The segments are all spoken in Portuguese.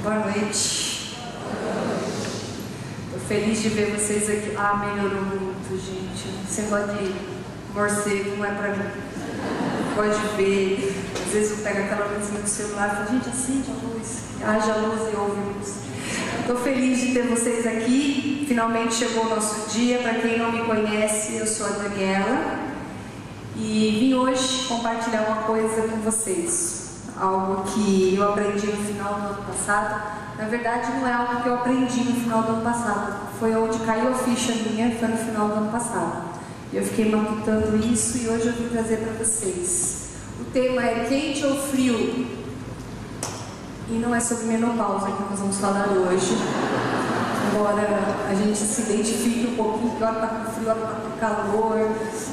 Boa noite. Tô feliz de ver vocês aqui. Ah, melhorou muito, gente. Esse negócio de morcego não é pra mim. Gosto de ver. Às vezes eu pego aquela luzinha do celular e falo, gente, acende a luz. Haja luz e ouve luz. Tô feliz de ter vocês aqui. Finalmente chegou o nosso dia. Para quem não me conhece, eu sou a Daniela. E vim hoje compartilhar uma coisa com vocês. Algo que eu aprendi no final do ano passado. Na verdade, não é algo que eu aprendi no final do ano passado. Foi onde caiu a ficha minha, foi no final do ano passado. Eu fiquei matutando isso e hoje eu vim trazer para vocês. O tema é quente ou frio? E não é sobre menopausa que nós vamos falar hoje. Embora a gente se identifique um pouquinho, que hora tá com frio, hora tá com calor.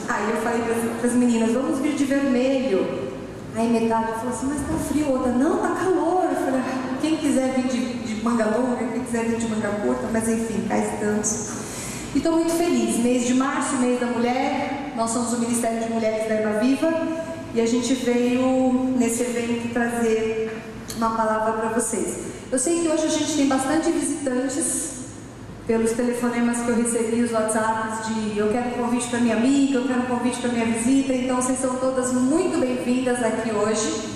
Aí eu falei para as meninas, vamos vir de vermelho. Aí metade falou assim, mas tá frio. Outra, não, tá calor. Eu falei, quem quiser vir de manga longa, quem quiser vir de manga curta, mas enfim, cá estamos. E estou muito feliz. Mês de março, mês da mulher, nós somos o Ministério de Mulheres da Erva Viva e a gente veio nesse evento trazer uma palavra para vocês. Eu sei que hoje a gente tem bastante visitantes, pelos telefonemas que eu recebi, os WhatsApps de eu quero um convite para minha amiga, eu quero um convite para minha visita, então vocês são todas muito bem-vindas aqui hoje.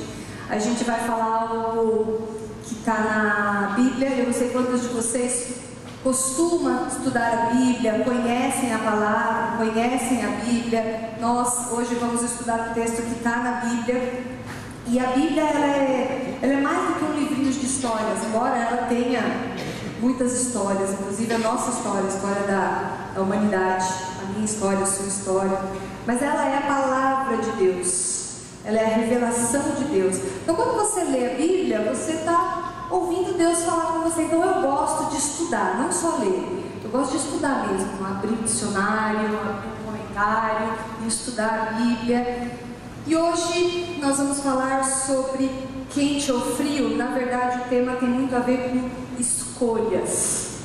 A gente vai falar algo que está na Bíblia. Eu não sei quantos de vocês costumam estudar a Bíblia, conhecem a palavra, conhecem a Bíblia. Nós hoje vamos estudar o texto que está na Bíblia. E a Bíblia ela é mais do que um livrinho de histórias, embora ela tenha muitas histórias, inclusive a nossa história, a história da humanidade, a minha história, a sua história, mas ela é a palavra de Deus, ela é a revelação de Deus. Então quando você lê a Bíblia, você está ouvindo Deus falar com você. Então eu gosto de estudar, não só ler, eu gosto de estudar mesmo, abrir um dicionário, abrir um comentário, estudar a Bíblia. E hoje nós vamos falar sobre quente ou frio. Na verdade o tema tem muito a ver com escolhas.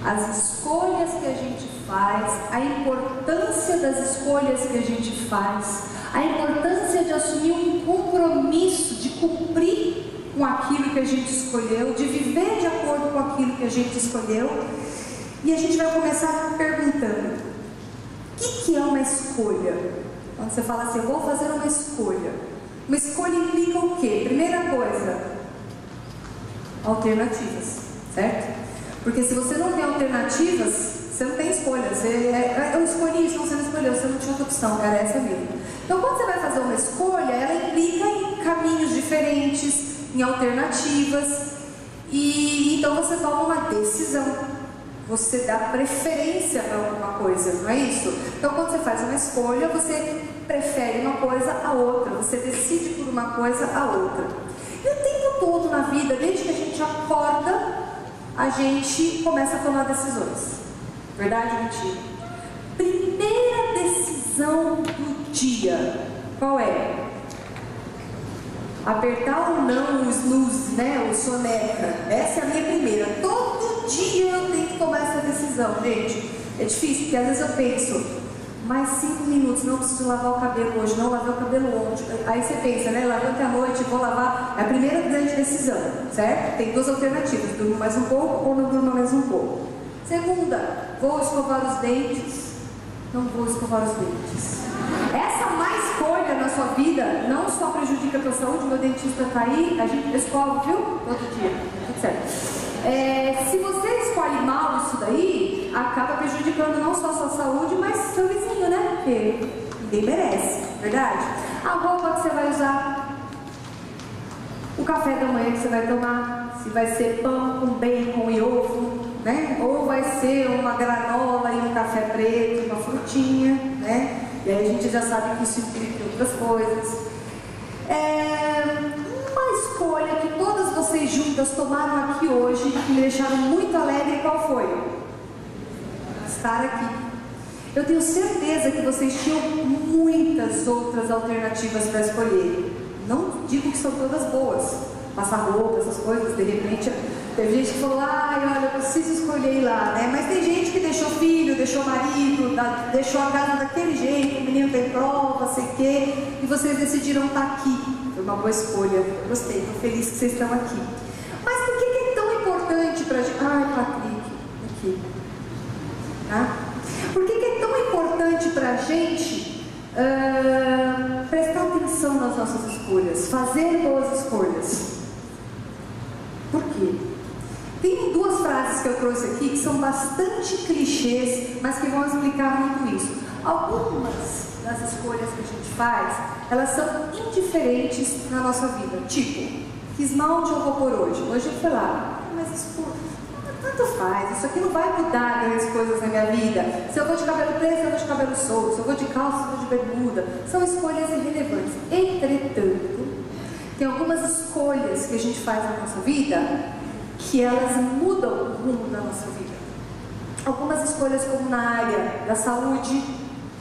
As escolhas que a gente faz, a importância das escolhas que a gente faz, a importância de assumir um compromisso, de cumprir com aquilo que a gente escolheu, de viver de acordo com aquilo que a gente escolheu. E a gente vai começar perguntando: o que é uma escolha? Quando você fala assim, eu vou fazer uma escolha. Uma escolha implica o quê? Primeira coisa, alternativas, certo? Porque se você não tem alternativas, você não tem escolha. Eu escolhi isso, você não escolheu, você não tinha outra opção, era essa mesmo. Então quando você vai fazer uma escolha, ela implica em caminhos diferentes, em alternativas, e então você toma uma decisão. Você dá preferência para alguma coisa, não é isso? Então quando você faz uma escolha, você prefere uma coisa a outra, você decide por uma coisa a outra. E o tempo todo na vida, desde que a gente acorda, a gente começa a tomar decisões. Verdade ou mentira? Primeira decisão do dia, qual é? Apertar ou não o snooze, né? O soneca. Essa é a minha primeira. Todo dia eu tenho que tomar essa decisão, gente. É difícil, porque às vezes eu penso, mais 5 minutos, não preciso lavar o cabelo hoje, não lavei o cabelo ontem. Aí você pensa, né? Lavante à noite, vou lavar. É a primeira grande decisão, certo? Tem duas alternativas, durmo mais um pouco ou não durmo mais um pouco. Segunda, vou escovar os dentes, não vou escovar os dentes. Essa má escolha na sua vida não só prejudica a tua saúde, meu dentista está aí, a gente escova, viu? Todo dia, tudo certo. Se você escolhe mal isso daí, acaba prejudicando não só a sua saúde, mas seu vizinho, né? Porque ninguém merece, verdade? A roupa que você vai usar, o café da manhã que você vai tomar, se vai ser pão com bacon e ovo, né? Ou vai ser uma granola e um café preto, uma frutinha, né? E aí a gente já sabe que isso implica outras coisas. Uma escolha que todas vocês juntas tomaram aqui hoje, que me deixaram muito alegre, qual foi? Estar aqui. Eu tenho certeza que vocês tinham muitas outras alternativas para escolher. Não digo que são todas boas. Passar roupa, essas coisas, de repente teve gente que falou, olha, eu preciso escolher ir lá, né? Mas tem gente que deixou filho, deixou marido, deixou a casa daquele jeito, o menino tem prova, sei o quê, e vocês decidiram estar aqui. Foi uma boa escolha, eu gostei, estou feliz que vocês estão aqui. Mas por que pra gente... Ai, Patrick, aqui. Tá? Por que é tão importante pra gente prestar atenção nas nossas escolhas, fazer boas escolhas? Por quê? Tem duas frases que eu trouxe aqui que são bastante clichês, mas que vão explicar muito isso. Algumas das escolhas que a gente faz, elas são indiferentes na nossa vida. Tipo, que esmalte eu vou pôr hoje? Hoje eu fui lá, mas isso tanto faz, isso aqui não vai mudar grandes coisas na minha vida. Se eu vou de cabelo preto, se eu vou de cabelo solto, se eu vou de calça, se eu vou de bermuda, são escolhas irrelevantes. Entretanto, tem algumas escolhas que a gente faz na nossa vida que elas mudam o rumo da nossa vida. Algumas escolhas como na área da saúde,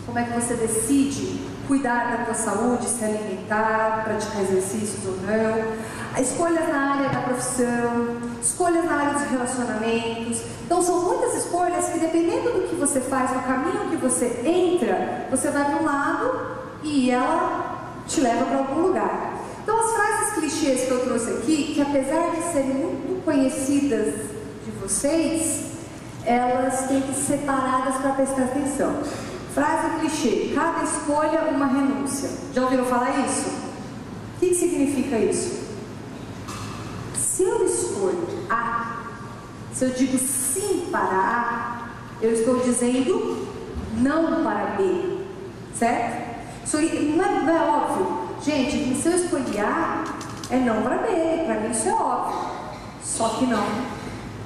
como é que você decide cuidar da tua saúde, se alimentar, praticar exercícios ou não. Escolhas na área da profissão, escolhas na área dos relacionamentos. Então são muitas escolhas que, dependendo do que você faz, no caminho que você entra, você vai para um lado e ela te leva para algum lugar. Então as frases clichês que eu trouxe aqui, que apesar de serem muito conhecidas de vocês, elas têm que ser separadas para prestar atenção. Frase clichê: cada escolha uma renúncia. Já ouviram falar isso? O que significa isso? Se eu escolho A, se eu digo sim para A, eu estou dizendo não para B, certo? Isso não é óbvio? Gente, se eu escolher A, é não para B, para mim isso é óbvio. Só que não.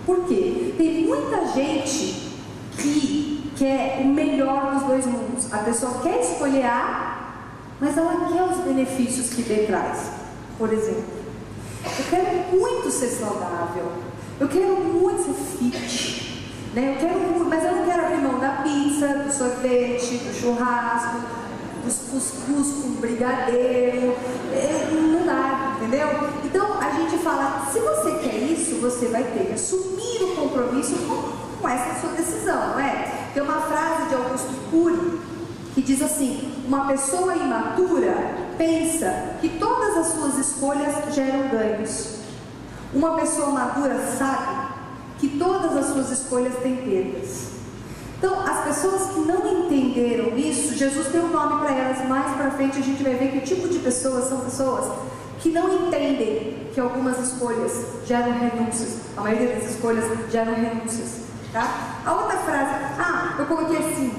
Por quê? Tem muita gente que quer o melhor dos dois mundos. A pessoa quer escolher A, mas ela quer os benefícios que B traz. Por exemplo, eu quero muito ser saudável, eu quero muito ser fit, né? Mas eu não quero abrir mão da pizza, do sorvete, do churrasco, dos cuscuz com brigadeiro, não dá, entendeu? Então a gente fala, se você quer isso, você vai ter que assumir o compromisso com essa sua decisão, não é? Tem uma frase de Augusto Cury que diz assim: uma pessoa imatura pensa que todas as suas escolhas geram ganhos. Uma pessoa madura sabe que todas as suas escolhas têm perdas. Então, as pessoas que não entenderam isso, Jesus tem um nome para elas. Mais para frente a gente vai ver que tipo de pessoas são pessoas que não entendem que algumas escolhas geram renúncias. A maioria das escolhas geram renúncias, tá? A outra frase, eu coloquei assim: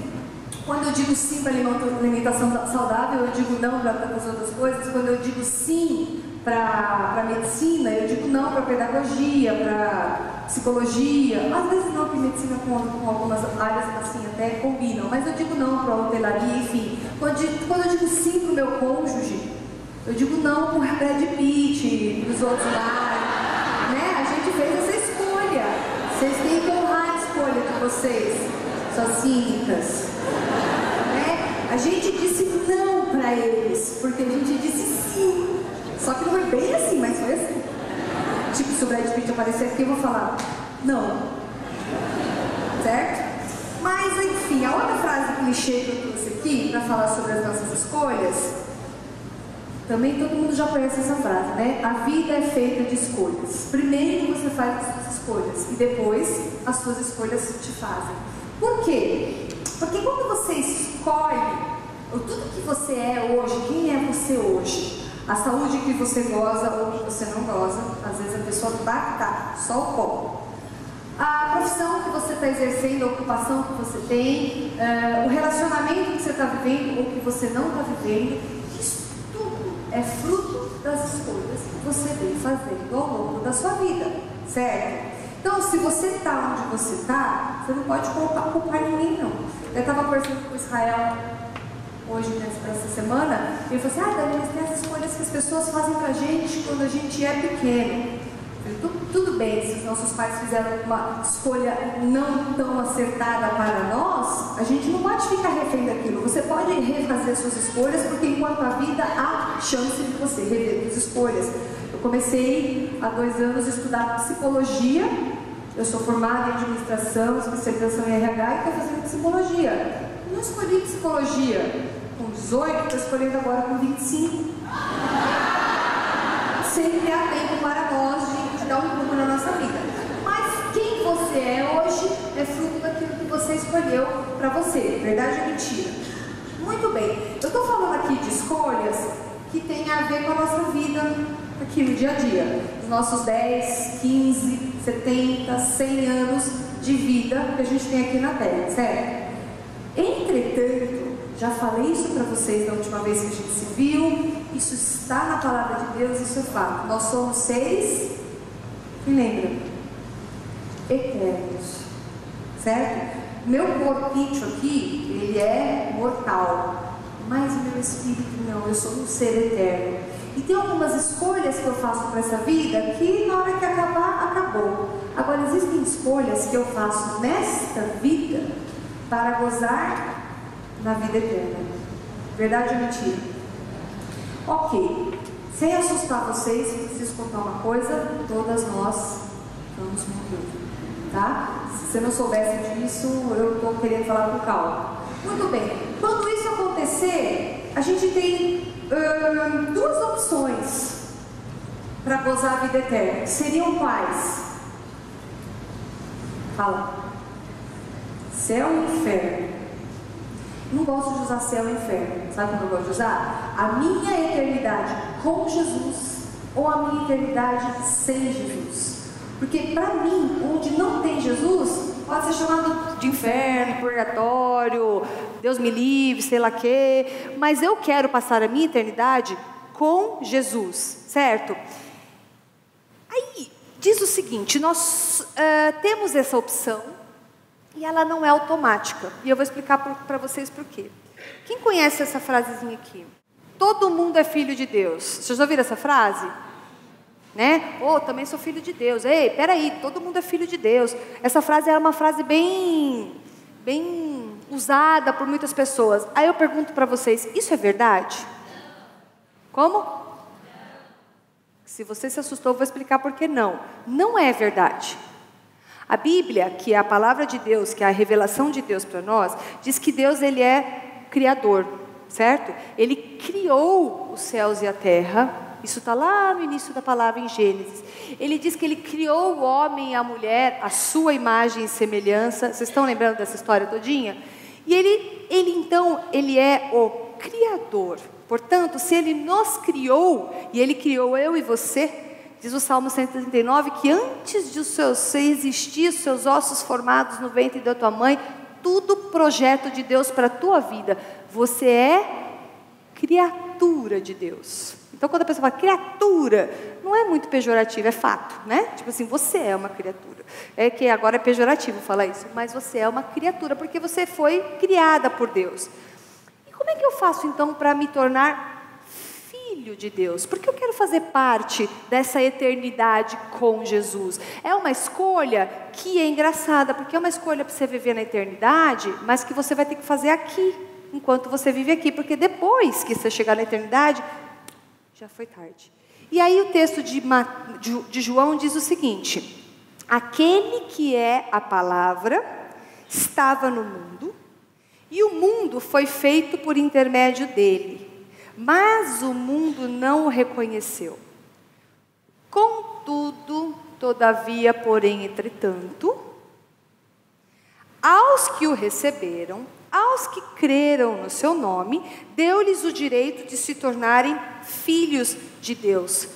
quando eu digo sim para alimentação saudável, eu digo não para tantas outras coisas. Quando eu digo sim para medicina, eu digo não para pedagogia, para psicologia. Às vezes não, que medicina com algumas áreas assim até combinam, mas eu digo não para hotelaria, enfim. Quando eu digo sim para o meu cônjuge, eu digo não para o Brad Pitt, para os outros lá, né? A gente fez essa escolha. Vocês têm que honrar a escolha de vocês, suas cínicas, né? A gente disse não para eles, porque a gente disse sim. Só que não foi bem assim, mas foi assim. Tipo, se o Brad Pitt aparecer aqui, eu vou falar não. Certo? Mas, enfim, a outra frase clichê que eu trouxe aqui, para falar sobre as nossas escolhas, também todo mundo já conhece essa frase, né? A vida é feita de escolhas. Primeiro você faz as suas escolhas e depois as suas escolhas te fazem. Por quê? Porque quando você escolhe tudo que você é hoje, quem é você hoje, a saúde que você goza ou que você não goza, às vezes a pessoa tá só o pó. A profissão que você está exercendo, a ocupação que você tem, o relacionamento que você está vivendo ou que você não está vivendo, isso tudo é fruto das escolhas que você vem fazendo ao longo da sua vida, certo? Então, se você está onde você está, você não pode culpar ninguém, não. Eu estava conversando com o Israel hoje, nessa semana, e ele falou assim: Dani, mas tem as escolhas que as pessoas fazem pra gente quando a gente é pequeno. Eu falei, tudo bem, se os nossos pais fizeram uma escolha não tão acertada para nós, a gente não pode ficar refém daquilo. Você pode refazer suas escolhas, porque enquanto a vida há chance de você rever suas escolhas. Eu comecei há 2 anos a estudar psicologia. Eu sou formada em administração, especialização em RH e estou fazendo psicologia. Eu não escolhi psicologia com 18, estou escolhendo agora com 25. Sempre há tempo para nós de dar um rumo na nossa vida. Mas quem você é hoje é fruto daquilo que você escolheu para você. Verdade ou mentira? Muito bem. Eu estou falando aqui de escolhas que tem a ver com a nossa vida aqui no dia a dia. Os nossos 10, 15, 70, 100 anos de vida que a gente tem aqui na Terra, certo? Entretanto, já falei isso para vocês da última vez que a gente se viu, isso está na palavra de Deus, isso é fato. Nós somos seres, me lembra? Eternos, certo? Meu corpinho aqui, ele é mortal, mas o meu espírito não, eu sou um ser eterno. E tem algumas escolhas que eu faço para essa vida que na hora que acabar, acabou. Agora existem escolhas que eu faço nesta vida para gozar na vida eterna. Verdade ou mentira? Ok, sem assustar vocês, preciso contar uma coisa, todas nós vamos morrer, tá? Se você não soubesse disso, eu estou querendo falar com calma. Muito bem, quando isso acontecer, a gente tem duas opções para gozar a vida eterna. Seriam quais? Fala. Céu e inferno. Não gosto de usar céu e inferno. Sabe como eu gosto de usar? A minha eternidade com Jesus ou a minha eternidade sem Jesus. Porque para mim, onde não tem Jesus, pode ser chamado de inferno, purgatório, Deus me livre, sei lá quê. Mas eu quero passar a minha eternidade com Jesus, certo? Aí, diz o seguinte, nós temos essa opção e ela não é automática. E eu vou explicar para vocês por quê. Quem conhece essa frasezinha aqui? Todo mundo é filho de Deus. Vocês já ouviram essa frase? Né? Oh, também sou filho de Deus. Ei, peraí, todo mundo é filho de Deus. Essa frase é uma frase bem usada por muitas pessoas. Aí eu pergunto para vocês, isso é verdade? Como? Se você se assustou, eu vou explicar por que não. Não é verdade. A Bíblia, que é a palavra de Deus, que é a revelação de Deus para nós, diz que Deus, ele é criador, certo? Ele criou os céus e a terra. Isso está lá no início da palavra em Gênesis. Ele diz que ele criou o homem e a mulher, a sua imagem e semelhança. Vocês estão lembrando dessa história todinha? E ele é o criador. Portanto, se ele nos criou, e ele criou eu e você, diz o Salmo 139, que antes de você existir, os seus ossos formados no ventre da tua mãe, tudo projeto de Deus para a tua vida. Você é criatura de Deus. Então, quando a pessoa fala criatura, não é muito pejorativo, é fato, né? Tipo assim, você é uma criatura. É que agora é pejorativo falar isso, mas você é uma criatura, porque você foi criada por Deus. E como é que eu faço, então, para me tornar filho de Deus? Porque eu quero fazer parte dessa eternidade com Jesus. É uma escolha que é engraçada, porque é uma escolha para você viver na eternidade, mas que você vai ter que fazer aqui, enquanto você vive aqui, porque depois que você chegar na eternidade, já foi tarde. E aí o texto de João diz o seguinte: aquele que é a palavra estava no mundo, e o mundo foi feito por intermédio dele, mas o mundo não o reconheceu. Contudo, todavia, porém, entretanto, aos que o receberam, aos que creram no seu nome, deu-lhes o direito de se tornarem filhos de Deus.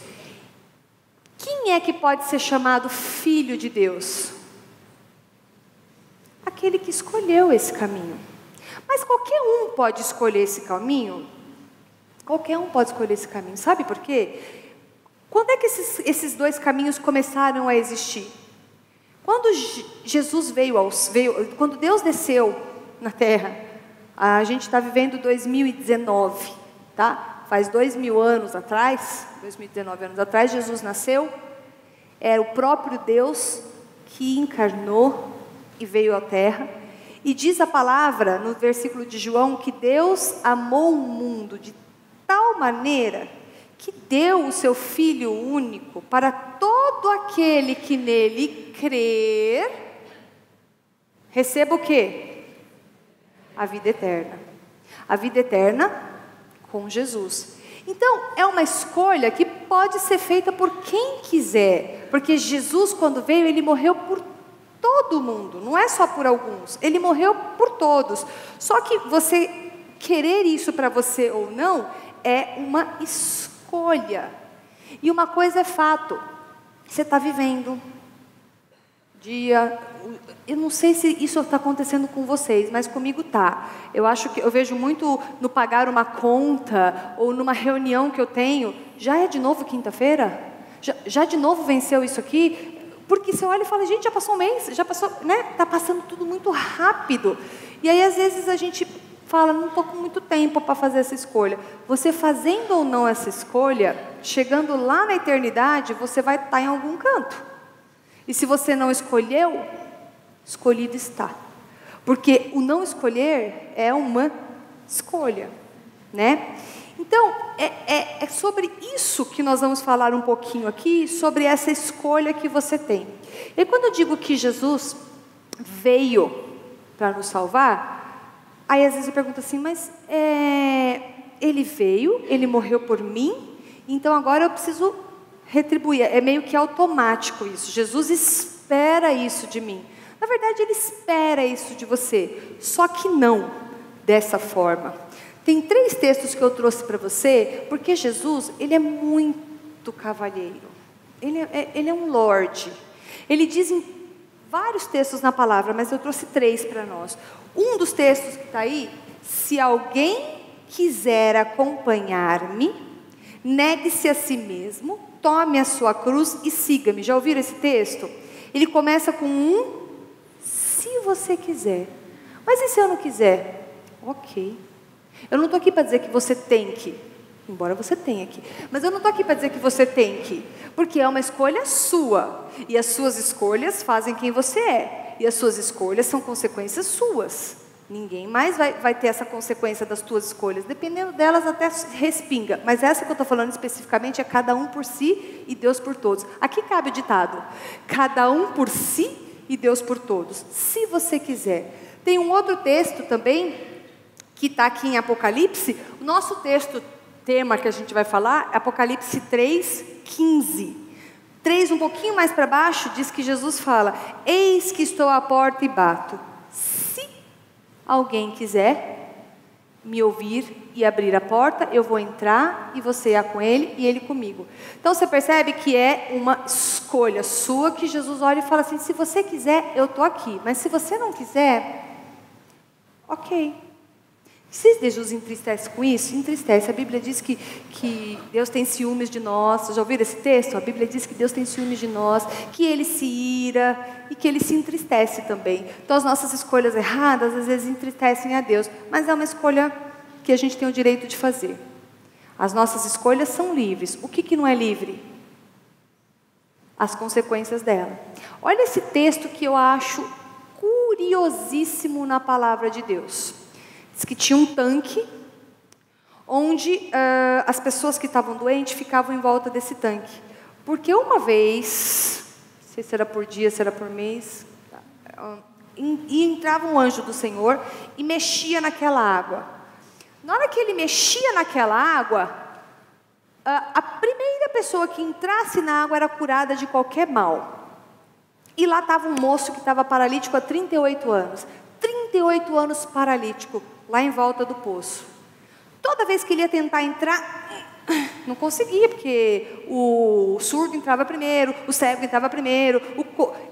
Quem é que pode ser chamado filho de Deus? Aquele que escolheu esse caminho. Mas qualquer um pode escolher esse caminho? Qualquer um pode escolher esse caminho. Sabe por quê? Quando é que esses dois caminhos começaram a existir? Quando Jesus quando Deus desceu na Terra, a gente está vivendo 2019, tá? Faz 2000 anos atrás, 2019 anos atrás, Jesus nasceu. Era o próprio Deus que encarnou e veio à Terra. E diz a palavra, no versículo de João, que Deus amou o mundo de tal maneira que deu o seu Filho único para todo aquele que nele crer, receba o quê? A vida eterna. A vida eterna com Jesus. Então, é uma escolha que pode ser feita por quem quiser. Porque Jesus, quando veio, ele morreu por todo mundo, não é só por alguns. Ele morreu por todos. Só que você querer isso para você ou não é uma escolha. E uma coisa é fato, você está vivendo dia, eu não sei se isso está acontecendo com vocês, mas comigo tá. Eu acho que eu vejo muito no pagar uma conta ou numa reunião que eu tenho, já é de novo quinta-feira? Já de novo venceu isso aqui? Porque você olha e fala, gente, já passou um mês, já passou, né? Tá passando tudo muito rápido. E aí às vezes a gente fala, não estou com muito tempo para fazer essa escolha. Você fazendo ou não essa escolha, chegando lá na eternidade, você vai estar em algum canto. E se você não escolheu, escolhido está. Porque o não escolher é uma escolha, né? Então, é sobre isso que nós vamos falar um pouquinho aqui, sobre essa escolha que você tem. E quando eu digo que Jesus veio para nos salvar, aí às vezes eu pergunto assim, mas ele veio, ele morreu por mim, então agora eu preciso retribuir. É meio que automático isso. Jesus espera isso de mim. Na verdade, ele espera isso de você, só que não dessa forma. Tem 3 textos que eu trouxe para você, porque Jesus, ele é muito cavalheiro. Ele é um lorde. Ele diz em vários textos na palavra, mas eu trouxe 3 para nós. Um dos textos que está aí, se alguém quiser acompanhar-me, negue-se a si mesmo, tome a sua cruz e siga-me. Já ouviram esse texto? Ele começa com se você quiser. Mas e se eu não quiser? Ok. Eu não estou aqui para dizer que você tem que, embora você tenha que, mas eu não estou aqui para dizer que você tem que, porque é uma escolha sua, e as suas escolhas fazem quem você é, e as suas escolhas são consequências suas. Ninguém mais vai ter essa consequência das tuas escolhas, dependendo delas até respinga, mas essa que eu estou falando especificamente é cada um por si e Deus por todos. Aqui cabe o ditado, cada um por si e Deus por todos, se você quiser. Tem um outro texto também, que está aqui em Apocalipse, o nosso texto, tema que a gente vai falar, é Apocalipse 3:15. 3, um pouquinho mais para baixo, diz que Jesus fala, eis que estou à porta e bato. Se alguém quiser me ouvir e abrir a porta, eu vou entrar e você ir com ele e ele comigo. Então você percebe que é uma escolha sua, que Jesus olha e fala assim, se você quiser, eu estou aqui, mas se você não quiser, ok. Se Jesus entristece com isso, entristece. A Bíblia diz que Deus tem ciúmes de nós. Já ouviram esse texto? A Bíblia diz que Deus tem ciúmes de nós, que Ele se ira e que Ele se entristece também. Então as nossas escolhas erradas às vezes entristecem a Deus, mas é uma escolha que a gente tem o direito de fazer. As nossas escolhas são livres. O que não é livre? As consequências dela. Olha esse texto que eu acho curiosíssimo na palavra de Deus. Diz que tinha um tanque, onde as pessoas que estavam doentes ficavam em volta desse tanque. Porque uma vez, não sei se era por dia, se era por mês, e entrava um anjo do Senhor e mexia naquela água. Na hora que ele mexia naquela água, a primeira pessoa que entrasse na água era curada de qualquer mal. E lá estava um moço que estava paralítico há 38 anos. 38 anos paralítico, lá em volta do poço. Toda vez que ele ia tentar entrar, não conseguia, porque o surdo entrava primeiro, o cego entrava primeiro,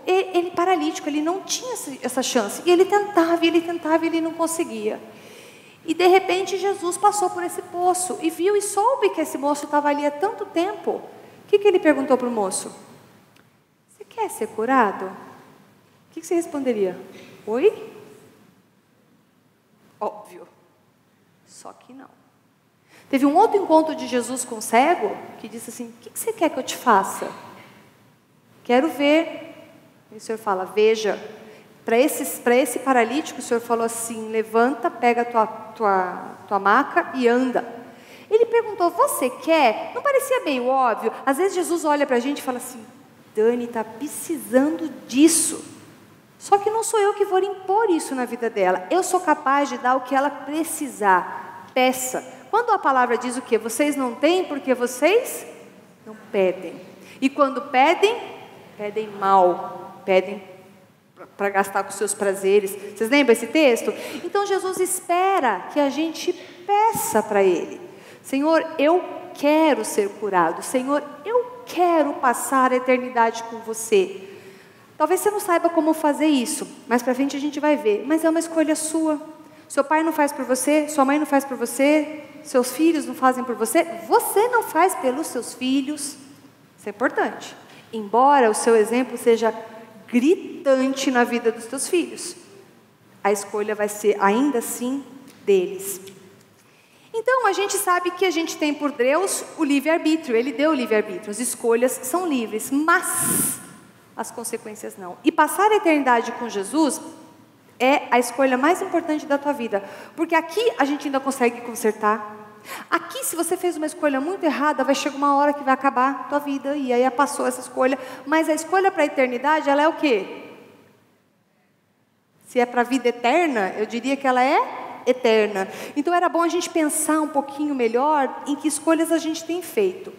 ele paralítico, ele não tinha essa chance. E ele tentava, e ele não conseguia. E de repente Jesus passou por esse poço e viu e soube que esse moço estava ali há tanto tempo. O que ele perguntou para o moço? Você quer ser curado? O que você responderia? Oi? Óbvio. Só que não. Teve um outro encontro de Jesus com o cego, que disse assim, o que você quer que eu te faça? Quero ver. E o Senhor fala, veja. Para esse paralítico, o Senhor falou assim, levanta, pega a tua maca e anda. Ele perguntou, você quer? Não parecia meio óbvio? Às vezes Jesus olha para a gente e fala assim, Dani está precisando disso. Só que não sou eu que vou impor isso na vida dela. Eu sou capaz de dar o que ela precisar. Peça. Quando a palavra diz o quê? Vocês não têm porque vocês não pedem. E quando pedem, pedem mal. Pedem para gastar com seus prazeres. Vocês lembram esse texto? Então Jesus espera que a gente peça para Ele: Senhor, eu quero ser curado. Senhor, eu quero passar a eternidade com você. Talvez você não saiba como fazer isso, mas para frente a gente vai ver. Mas é uma escolha sua. Seu pai não faz por você, sua mãe não faz por você, seus filhos não fazem por você, você não faz pelos seus filhos. Isso é importante. Embora o seu exemplo seja gritante na vida dos teus filhos, a escolha vai ser ainda assim deles. Então a gente sabe que a gente tem por Deus o livre-arbítrio. Ele deu o livre-arbítrio, as escolhas são livres, mas as consequências não. E passar a eternidade com Jesus é a escolha mais importante da tua vida, porque aqui a gente ainda consegue consertar. Aqui, se você fez uma escolha muito errada, vai chegar uma hora que vai acabar a tua vida, e aí passou essa escolha. Mas a escolha para a eternidade, ela é o quê? Se é para a vida eterna, eu diria que ela é eterna. Então era bom a gente pensar um pouquinho melhor em que escolhas a gente tem feito.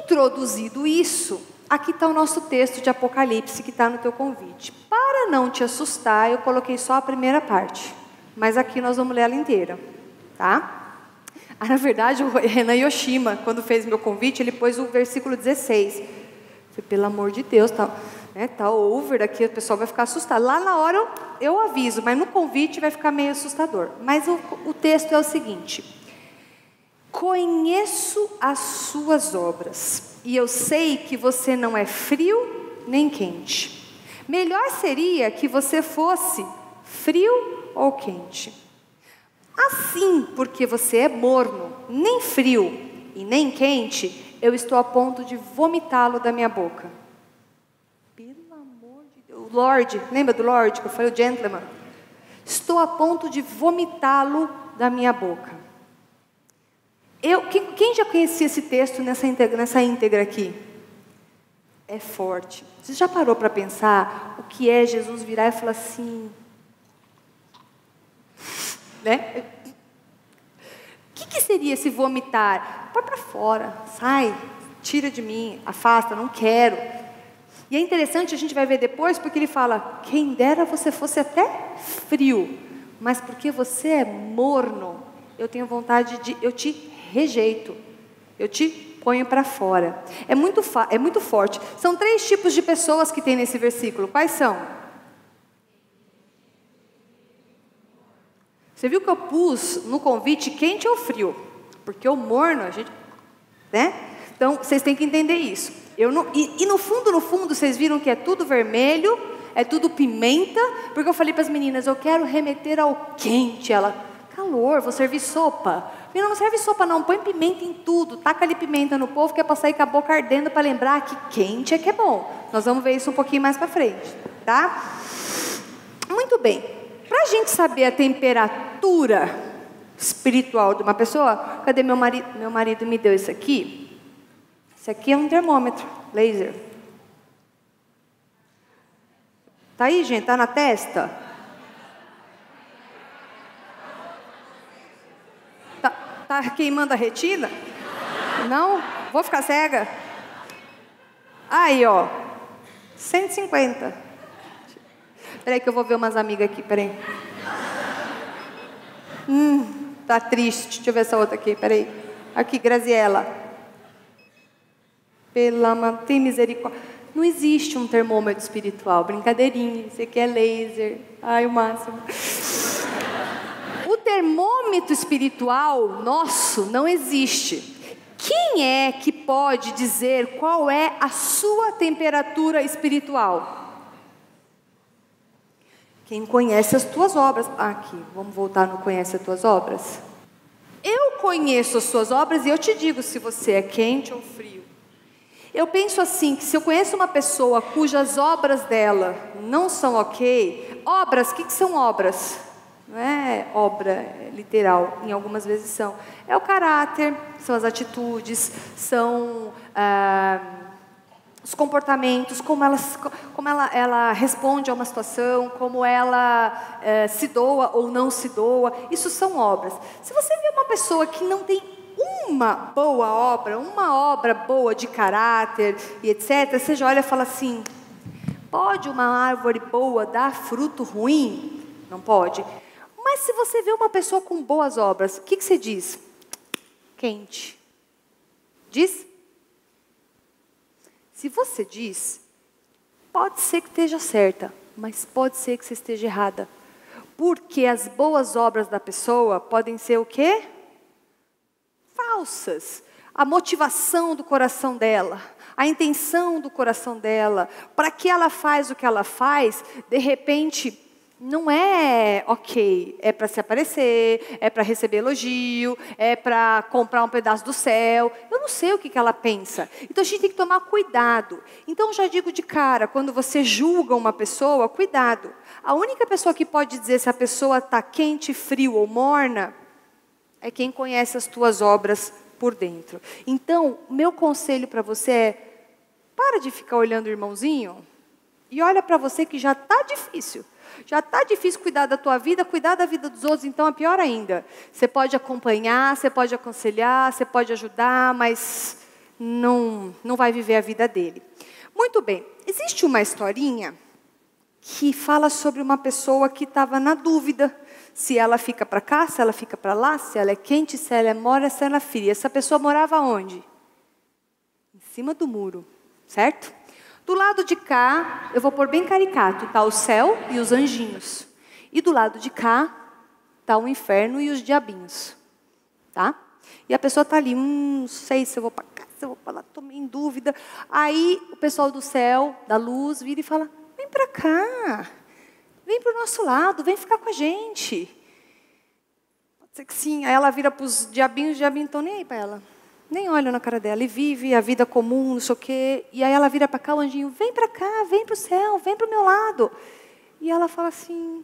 Introduzido isso, aqui está o nosso texto de Apocalipse, que está no teu convite. Para não te assustar, eu coloquei só a primeira parte, mas aqui nós vamos ler ela inteira, tá? Na verdade, o Renan Yoshima, quando fez meu convite, ele pôs o versículo 16. Eu falei, pelo amor de Deus, tá over aqui, o pessoal vai ficar assustado. Lá na hora eu aviso, mas no convite vai ficar meio assustador. Mas o texto é o seguinte: conheço as suas obras, e eu sei que você não é frio nem quente. Melhor seria que você fosse frio ou quente. Assim, porque você é morno, nem frio e nem quente, eu estou a ponto de vomitá-lo da minha boca. Pelo amor de Deus. O Lorde, lembra do Lorde, que eu falei, o gentleman? Estou a ponto de vomitá-lo da minha boca. Quem já conhecia esse texto nessa íntegra aqui? É forte. Você já parou para pensar o que é Jesus virar e falar assim, né? O que seria esse vomitar? Põe para fora, sai, tira de mim, afasta, não quero. E é interessante, a gente vai ver depois, porque ele fala, quem dera você fosse até frio, mas porque você é morno, eu tenho vontade eu te rejeito, eu te ponho para fora. É muito forte. São 3 tipos de pessoas que tem nesse versículo. Quais são? Você viu que eu pus no convite quente ou frio? Porque o morno, a gente, né? Então, vocês têm que entender isso. E no fundo, vocês viram que é tudo vermelho, é tudo pimenta, porque eu falei para as meninas, eu quero remeter ao quente. Ela, calor, vou servir sopa. Eu não serve sopa não, põe pimenta em tudo, taca ali pimenta no povo, que é para sair com a boca ardendo, para lembrar que quente é que é bom. Nós vamos ver isso um pouquinho mais para frente, tá? Muito bem. Para a gente saber a temperatura espiritual de uma pessoa, cadê meu marido? Meu marido me deu isso aqui. Isso aqui é um termômetro, laser. Tá aí, gente? Tá na testa? Tá queimando a retina? Não? Vou ficar cega? Aí, ó. 150. Peraí que eu vou ver umas amigas aqui, peraí. Tá triste. Deixa eu ver essa outra aqui, peraí. Aqui, Graziela. Tem misericórdia. Não existe um termômetro espiritual. Brincadeirinha. Isso aqui é laser. Ai, o máximo. O termômetro espiritual nosso não existe. Quem é que pode dizer qual é a sua temperatura espiritual? Quem conhece as tuas obras. Aqui, vamos voltar no conhece as tuas obras? Eu conheço as suas obras e eu te digo se você é quente ou frio. Eu penso assim, que se eu conheço uma pessoa cujas obras dela não são ok, obras, o que são obras? Não é obra literal, em algumas vezes são. É o caráter, são as atitudes, são os comportamentos, como ela responde a uma situação, como ela se doa ou não se doa. Isso são obras. Se você vê uma pessoa que não tem uma boa obra, uma obra boa de caráter e etc., você já olha e fala assim, Pode uma árvore boa dar fruto ruim? Não pode. Mas se você vê uma pessoa com boas obras, o que você diz? Quente. Diz? Se você diz, pode ser que esteja certa, mas pode ser que você esteja errada. Porque as boas obras da pessoa podem ser o quê? Falsas. A motivação do coração dela, a intenção do coração dela, para que ela faz o que ela faz, de repente, não é ok, é para se aparecer, é para receber elogio, é para comprar um pedaço do céu. Eu não sei o que ela pensa. Então a gente tem que tomar cuidado. Então já digo de cara, quando você julga uma pessoa, cuidado. A única pessoa que pode dizer se a pessoa está quente, frio ou morna, é quem conhece as tuas obras por dentro. Então, meu conselho para você é, para de ficar olhando o irmãozinho e olha para você que já está difícil. Já está difícil cuidar da tua vida, cuidar da vida dos outros, então é pior ainda. Você pode acompanhar, você pode aconselhar, você pode ajudar, mas não vai viver a vida dele. Muito bem, existe uma historinha que fala sobre uma pessoa que estava na dúvida se ela fica para cá, se ela fica para lá, se ela é quente, se ela é morna, se ela é fria. Essa pessoa morava onde? Em cima do muro, certo? Do lado de cá, eu vou pôr bem caricato, está o céu e os anjinhos. E do lado de cá, está o inferno e os diabinhos. Tá? E a pessoa está ali, não sei se eu vou para cá, se eu vou para lá, estou meio em dúvida. Aí o pessoal do céu, da luz, vira e fala, vem para cá, vem para o nosso lado, vem ficar com a gente. Pode ser que sim. Aí ela vira para os diabinhos não estão nem aí para ela. Nem olham na cara dela, e vive a vida comum, não sei o quê. E aí ela vira para cá, o anjinho, vem para cá, vem para o céu, vem para o meu lado. E ela fala assim,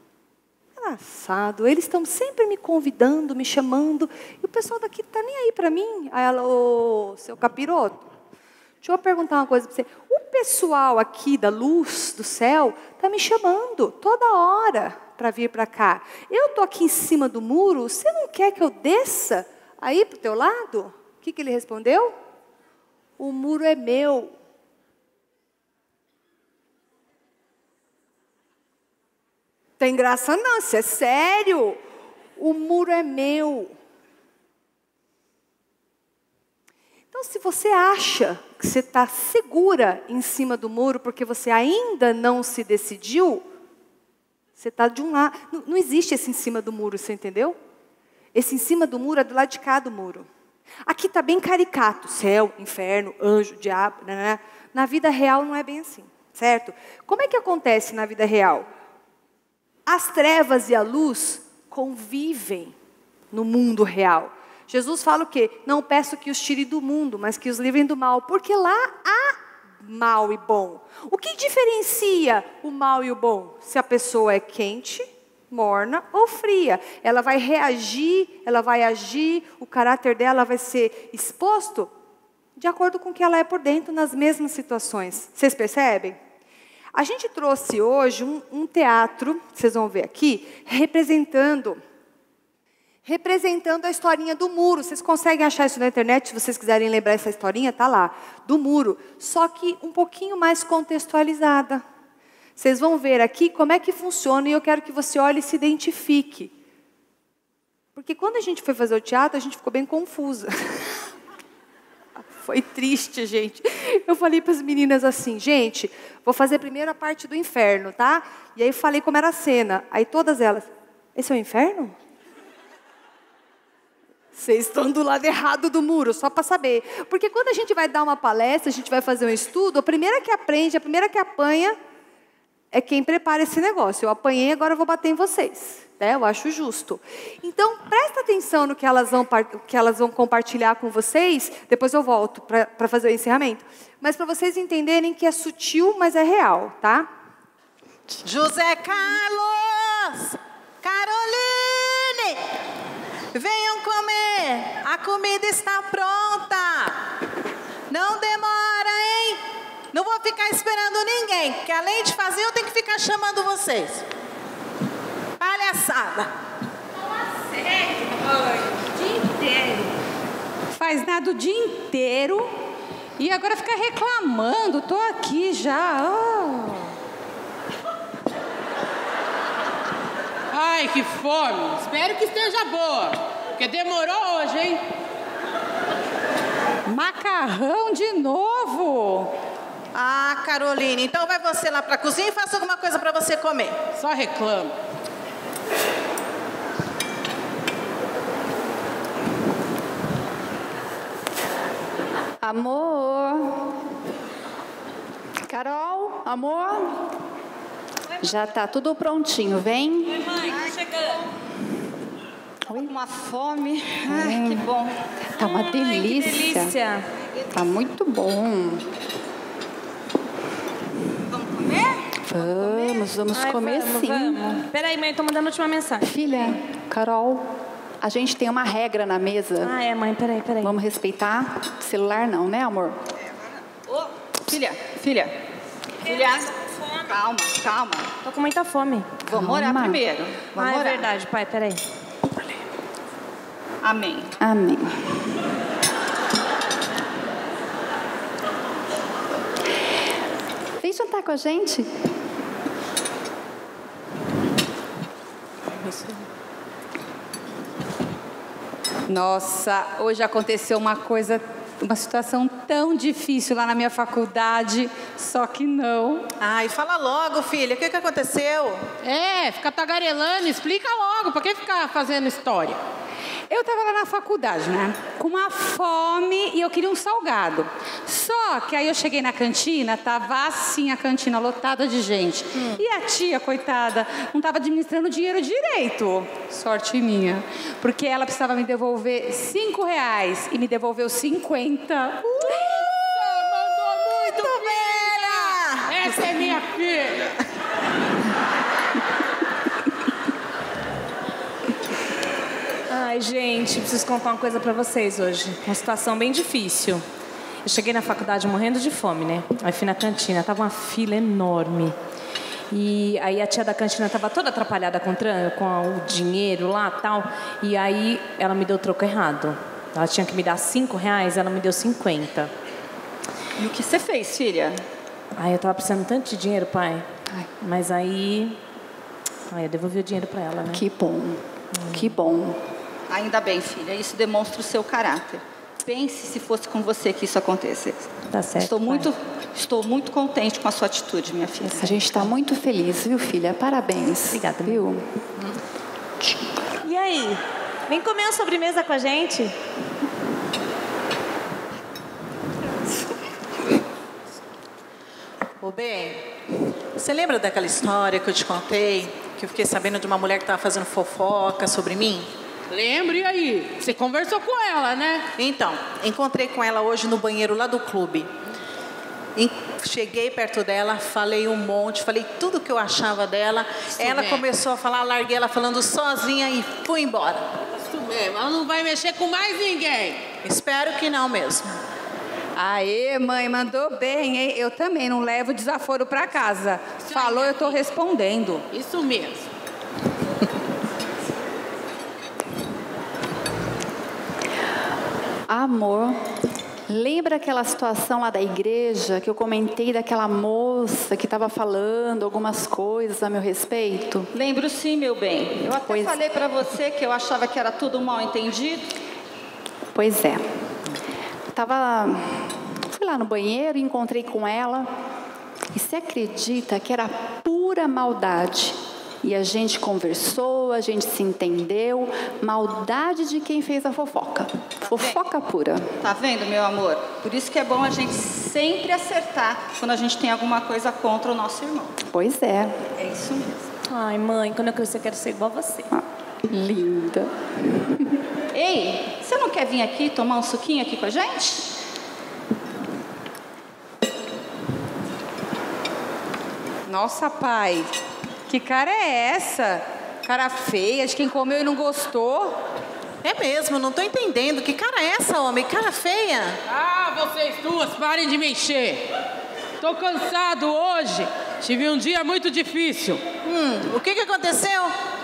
engraçado, eles estão sempre me convidando, me chamando, e o pessoal daqui não está nem aí para mim. Aí ela, ô, seu capiroto, deixa eu perguntar uma coisa para você. O pessoal aqui da luz, do céu, está me chamando toda hora para vir para cá. Eu estou aqui em cima do muro, você não quer que eu desça aí para o teu lado? O que ele respondeu? O muro é meu. Tem graça não, isso é sério. O muro é meu. Então, se você acha que você está segura em cima do muro, porque você ainda não se decidiu, você está de um lado. Não existe esse em cima do muro, você entendeu? Esse em cima do muro é do lado de cá do muro. Aqui está bem caricato, céu, inferno, anjo, diabo, né? Na vida real não é bem assim, certo? Como é que acontece na vida real? As trevas e a luz convivem no mundo real. Jesus fala o quê? Não peço que os tire do mundo, mas que os livrem do mal, porque lá há mal e bom. O que diferencia o mal e o bom? Se a pessoa é quente, morna ou fria. Ela vai reagir, ela vai agir, o caráter dela vai ser exposto de acordo com o que ela é por dentro nas mesmas situações. Vocês percebem? A gente trouxe hoje um teatro, vocês vão ver aqui, representando a historinha do muro. Vocês conseguem achar isso na internet, se vocês quiserem lembrar essa historinha, está lá, do muro. Só que um pouquinho mais contextualizada. Vocês vão ver aqui como é que funciona e eu quero que você olhe e se identifique. Porque quando a gente foi fazer o teatro, a gente ficou bem confusa. Foi triste, gente. Eu falei para as meninas assim, gente, vou fazer primeiro a parte do inferno, tá? E aí falei como era a cena. Aí todas elas, esse é o inferno? Vocês estão do lado errado do muro, só para saber. Porque quando a gente vai dar uma palestra, a gente vai fazer um estudo, a primeira que aprende, a primeira que apanha, é quem prepara esse negócio. Eu apanhei, agora eu vou bater em vocês. Né? Eu acho justo. Então, presta atenção no que elas vão compartilhar com vocês. Depois eu volto para fazer o encerramento. Mas para vocês entenderem que é sutil, mas é real, tá? José Carlos! Caroline! Venham comer! A comida está pronta! Não demora, hein? Não vou ficar esperando ninguém, porque além de fazer, eu tenho que ficar chamando vocês. Palhaçada. Fala sério, mãe. O dia inteiro. Faz nada o dia inteiro. E agora fica reclamando. Tô aqui já. Oh. Ai, que fome. Espero que esteja boa, porque demorou hoje, hein? Macarrão de novo. Ah, Caroline, então vai você lá pra cozinha e faça alguma coisa pra você comer. Só reclama. Amor. Carol, amor. Já tá tudo prontinho, vem. Oi, mãe, tô chegando. Oi, uma fome. Ai, que bom. Tá uma delícia. Que delícia. Tá muito bom. Vamos comer? Vamos comer sim. Vamos. Peraí, mãe, tô mandando a última mensagem. Filha, Carol, a gente tem uma regra na mesa. Ah, é, mãe, peraí. Vamos respeitar? Celular não, né, amor? Filha. Calma. Tô com muita fome. Vamos orar primeiro. Vamos É orar. verdade, pai, peraí. Amém. Vem jantar com a gente. Nossa, hoje aconteceu uma situação tão difícil lá na minha faculdade, só que não. Ai, fala logo, filha, o que aconteceu? Fica tagarelando, explica logo, pra que ficar fazendo história? Eu estava lá na faculdade, né? Com uma fome e eu queria um salgado. Só que aí eu cheguei na cantina, tava assim a cantina lotada de gente. E a tia, coitada, não estava administrando o dinheiro direito. Sorte minha. Porque ela precisava me devolver R$5 e me devolveu 50. Mandou muito, filha! Essa é minha filha! Ai, gente, preciso contar uma coisa pra vocês hoje. Uma situação bem difícil. Eu cheguei na faculdade morrendo de fome, né? Aí fui na cantina, tava uma fila enorme. E aí a tia da cantina tava toda atrapalhada com o dinheiro lá e tal. E aí ela me deu o troco errado. Ela tinha que me dar R$5, ela me deu 50. E o que você fez, filha? Ai, eu tava precisando tanto de dinheiro, pai. Mas aí... eu devolvi o dinheiro pra ela, né? Que bom. Ainda bem, filha. Isso demonstra o seu caráter. Pense se fosse com você que isso acontecesse. Tá certo, Estou muito contente com a sua atitude, minha filha. A gente está muito feliz, viu, filha? Parabéns. Obrigada, viu? E aí? Vem comer uma sobremesa com a gente? Ô, bem, você lembra daquela história que eu te contei? Que eu fiquei sabendo de uma mulher que estava fazendo fofoca sobre mim? Lembra, e aí? Você conversou com ela, né? Então, encontrei com ela hoje no banheiro lá do clube. Cheguei perto dela, falei um monte, falei tudo que eu achava dela. Ela começou a falar, larguei ela falando sozinha e fui embora. Isso mesmo, ela não vai mexer com mais ninguém. Espero que não mesmo. Aê, mãe, mandou bem, hein? Eu também não levo desaforo pra casa. Falou, eu tô respondendo. Isso mesmo. Amor, lembra aquela situação lá da igreja que eu comentei daquela moça que estava falando algumas coisas a meu respeito? Lembro sim, meu bem. Eu até falei para você que eu achava que era tudo mal entendido. Pois é. Fui lá no banheiro e encontrei com ela. E você acredita que era pura maldade? E a gente conversou, a gente se entendeu. Maldade de quem fez a fofoca. Fofoca pura. Tá vendo, meu amor? Por isso que é bom a gente sempre acertar quando a gente tem alguma coisa contra o nosso irmão. Pois é. É isso mesmo. Ai, mãe, quando eu crescer eu quero ser igual a você. Linda. Ei, você não quer vir aqui tomar um suquinho aqui com a gente? Nossa, pai, que cara é essa? Cara feia, de quem comeu e não gostou. É mesmo, não tô entendendo. Que cara é essa, homem? Cara feia. Ah, vocês duas, parem de me encher. Tô cansado hoje. Tive um dia muito difícil. O que aconteceu?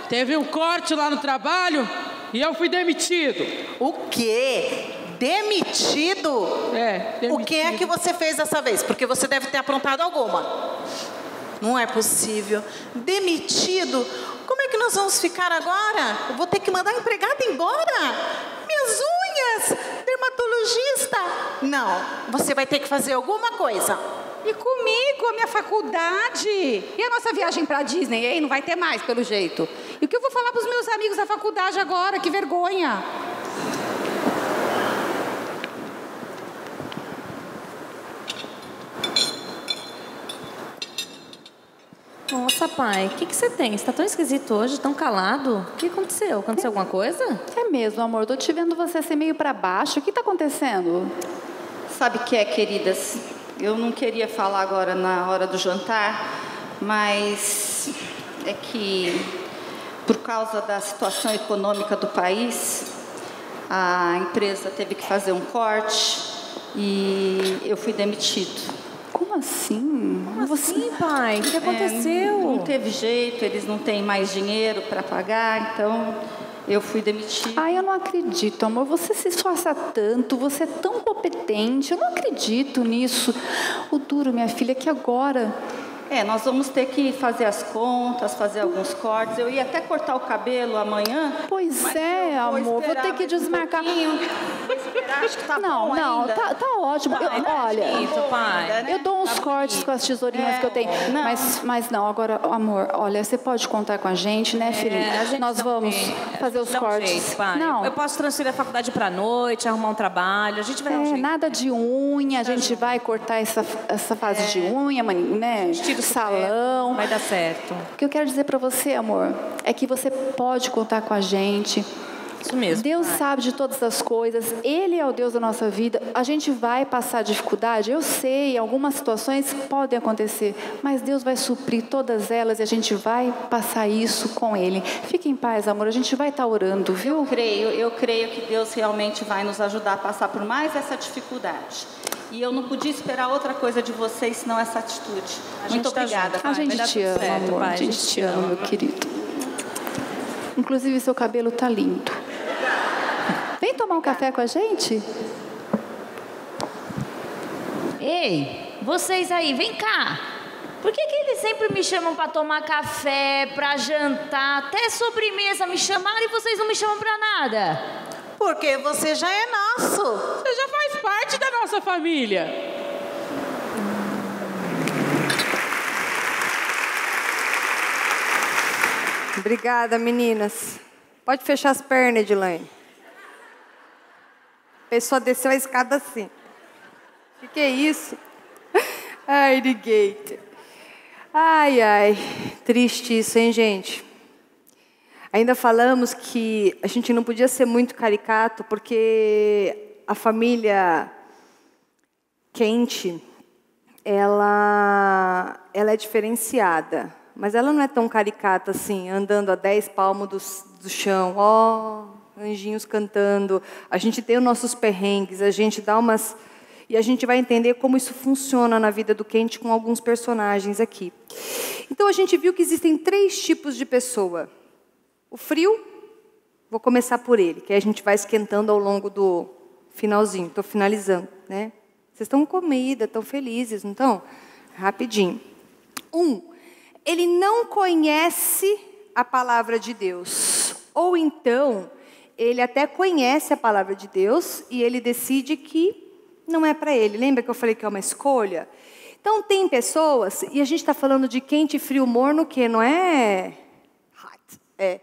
Teve um corte lá no trabalho e eu fui demitido. O quê? Demitido? Demitido. O que é que você fez dessa vez? Porque você deve ter aprontado alguma. Não é possível. Demitido? como é que nós vamos ficar agora? Eu vou ter que mandar a empregada embora? Minhas unhas, dermatologista. Não, você vai ter que fazer alguma coisa. E comigo, a minha faculdade? E a nossa viagem pra Disney, hein? Não vai ter mais, pelo jeito. E o que eu vou falar pros meus amigos da faculdade agora? Que vergonha. Nossa, pai, o que você tem? Você tá tão esquisito hoje, tão calado. O que aconteceu? Aconteceu alguma coisa? É mesmo, amor. Tô te vendo você ser meio para baixo. O que tá acontecendo? Sabe o que é, queridas? Eu não queria falar agora na hora do jantar, mas é que por causa da situação econômica do país, a empresa teve que fazer um corte e eu fui demitido. Como assim? Como assim, pai? O que aconteceu? Não teve jeito, eles não têm mais dinheiro para pagar, então eu fui demitida. Ai, eu não acredito, amor. Você se esforça tanto, você é tão competente. Eu não acredito nisso. O duro, minha filha, é que agora... Nós vamos ter que fazer as contas, fazer alguns cortes. Eu ia até cortar o cabelo amanhã. Pois é, amor. Vou ter que desmarcar. Vou esperar, acho que tá bom Não, ainda. tá ótimo. Olha, pai. eu dou uns cortes com as tesourinhas que eu tenho. não. Mas não, agora, amor, olha, você pode contar com a gente, né, filhinha? A gente Nós dá um vamos jeito. fazer os Dá um cortes. jeito, pai. Não. Eu posso transferir a faculdade pra noite, arrumar um trabalho. A gente vai dar um jeito. Nada de unha, a gente vai cortar essa fase de unha, né? Tira o Salão. Vai dar certo. O que eu quero dizer para você, amor, é que você pode contar com a gente. Isso mesmo. Deus sabe de todas as coisas, Ele é o Deus da nossa vida. A gente vai passar dificuldade, eu sei, algumas situações podem acontecer, mas Deus vai suprir todas elas e a gente vai passar isso com Ele. Fique em paz, amor, a gente vai estar orando, viu? Eu creio que Deus realmente vai nos ajudar a passar por mais essa dificuldade. E eu não podia esperar outra coisa de vocês, senão essa atitude. Muito obrigada. A gente te ama, amor, a gente te ama, meu querido. Inclusive, seu cabelo tá lindo. Vem tomar um café com a gente? Ei, vocês aí, vem cá. Por que eles sempre me chamam para tomar café, para jantar, até sobremesa me chamaram e vocês não me chamam para nada? Porque você já é nosso. Você já faz parte da nossa família. Obrigada, meninas. Pode fechar as pernas, Edilane. A pessoa desceu a escada assim. O que é isso? Ai, ninguém. Ai. Triste isso, hein, gente? Ainda falamos que a gente não podia ser muito caricato, porque a família quente, ela é diferenciada. Mas ela não é tão caricata assim, andando a 10 palmos do chão. Anjinhos cantando. A gente tem os nossos perrengues, a gente dá umas... E a gente vai entender como isso funciona na vida do Quente com alguns personagens aqui. Então, a gente viu que existem 3 tipos de pessoa. O frio, vou começar por ele, que aí a gente vai esquentando ao longo do finalzinho. Estou finalizando, né? Vocês estão com comida, estão felizes, não estão? Rapidinho. 1, ele não conhece a palavra de Deus. Ou então, ele até conhece a palavra de Deus e ele decide que não é para ele. Lembra que eu falei que é uma escolha? Então, tem pessoas, e a gente está falando de quente, frio, morno, que não é hot,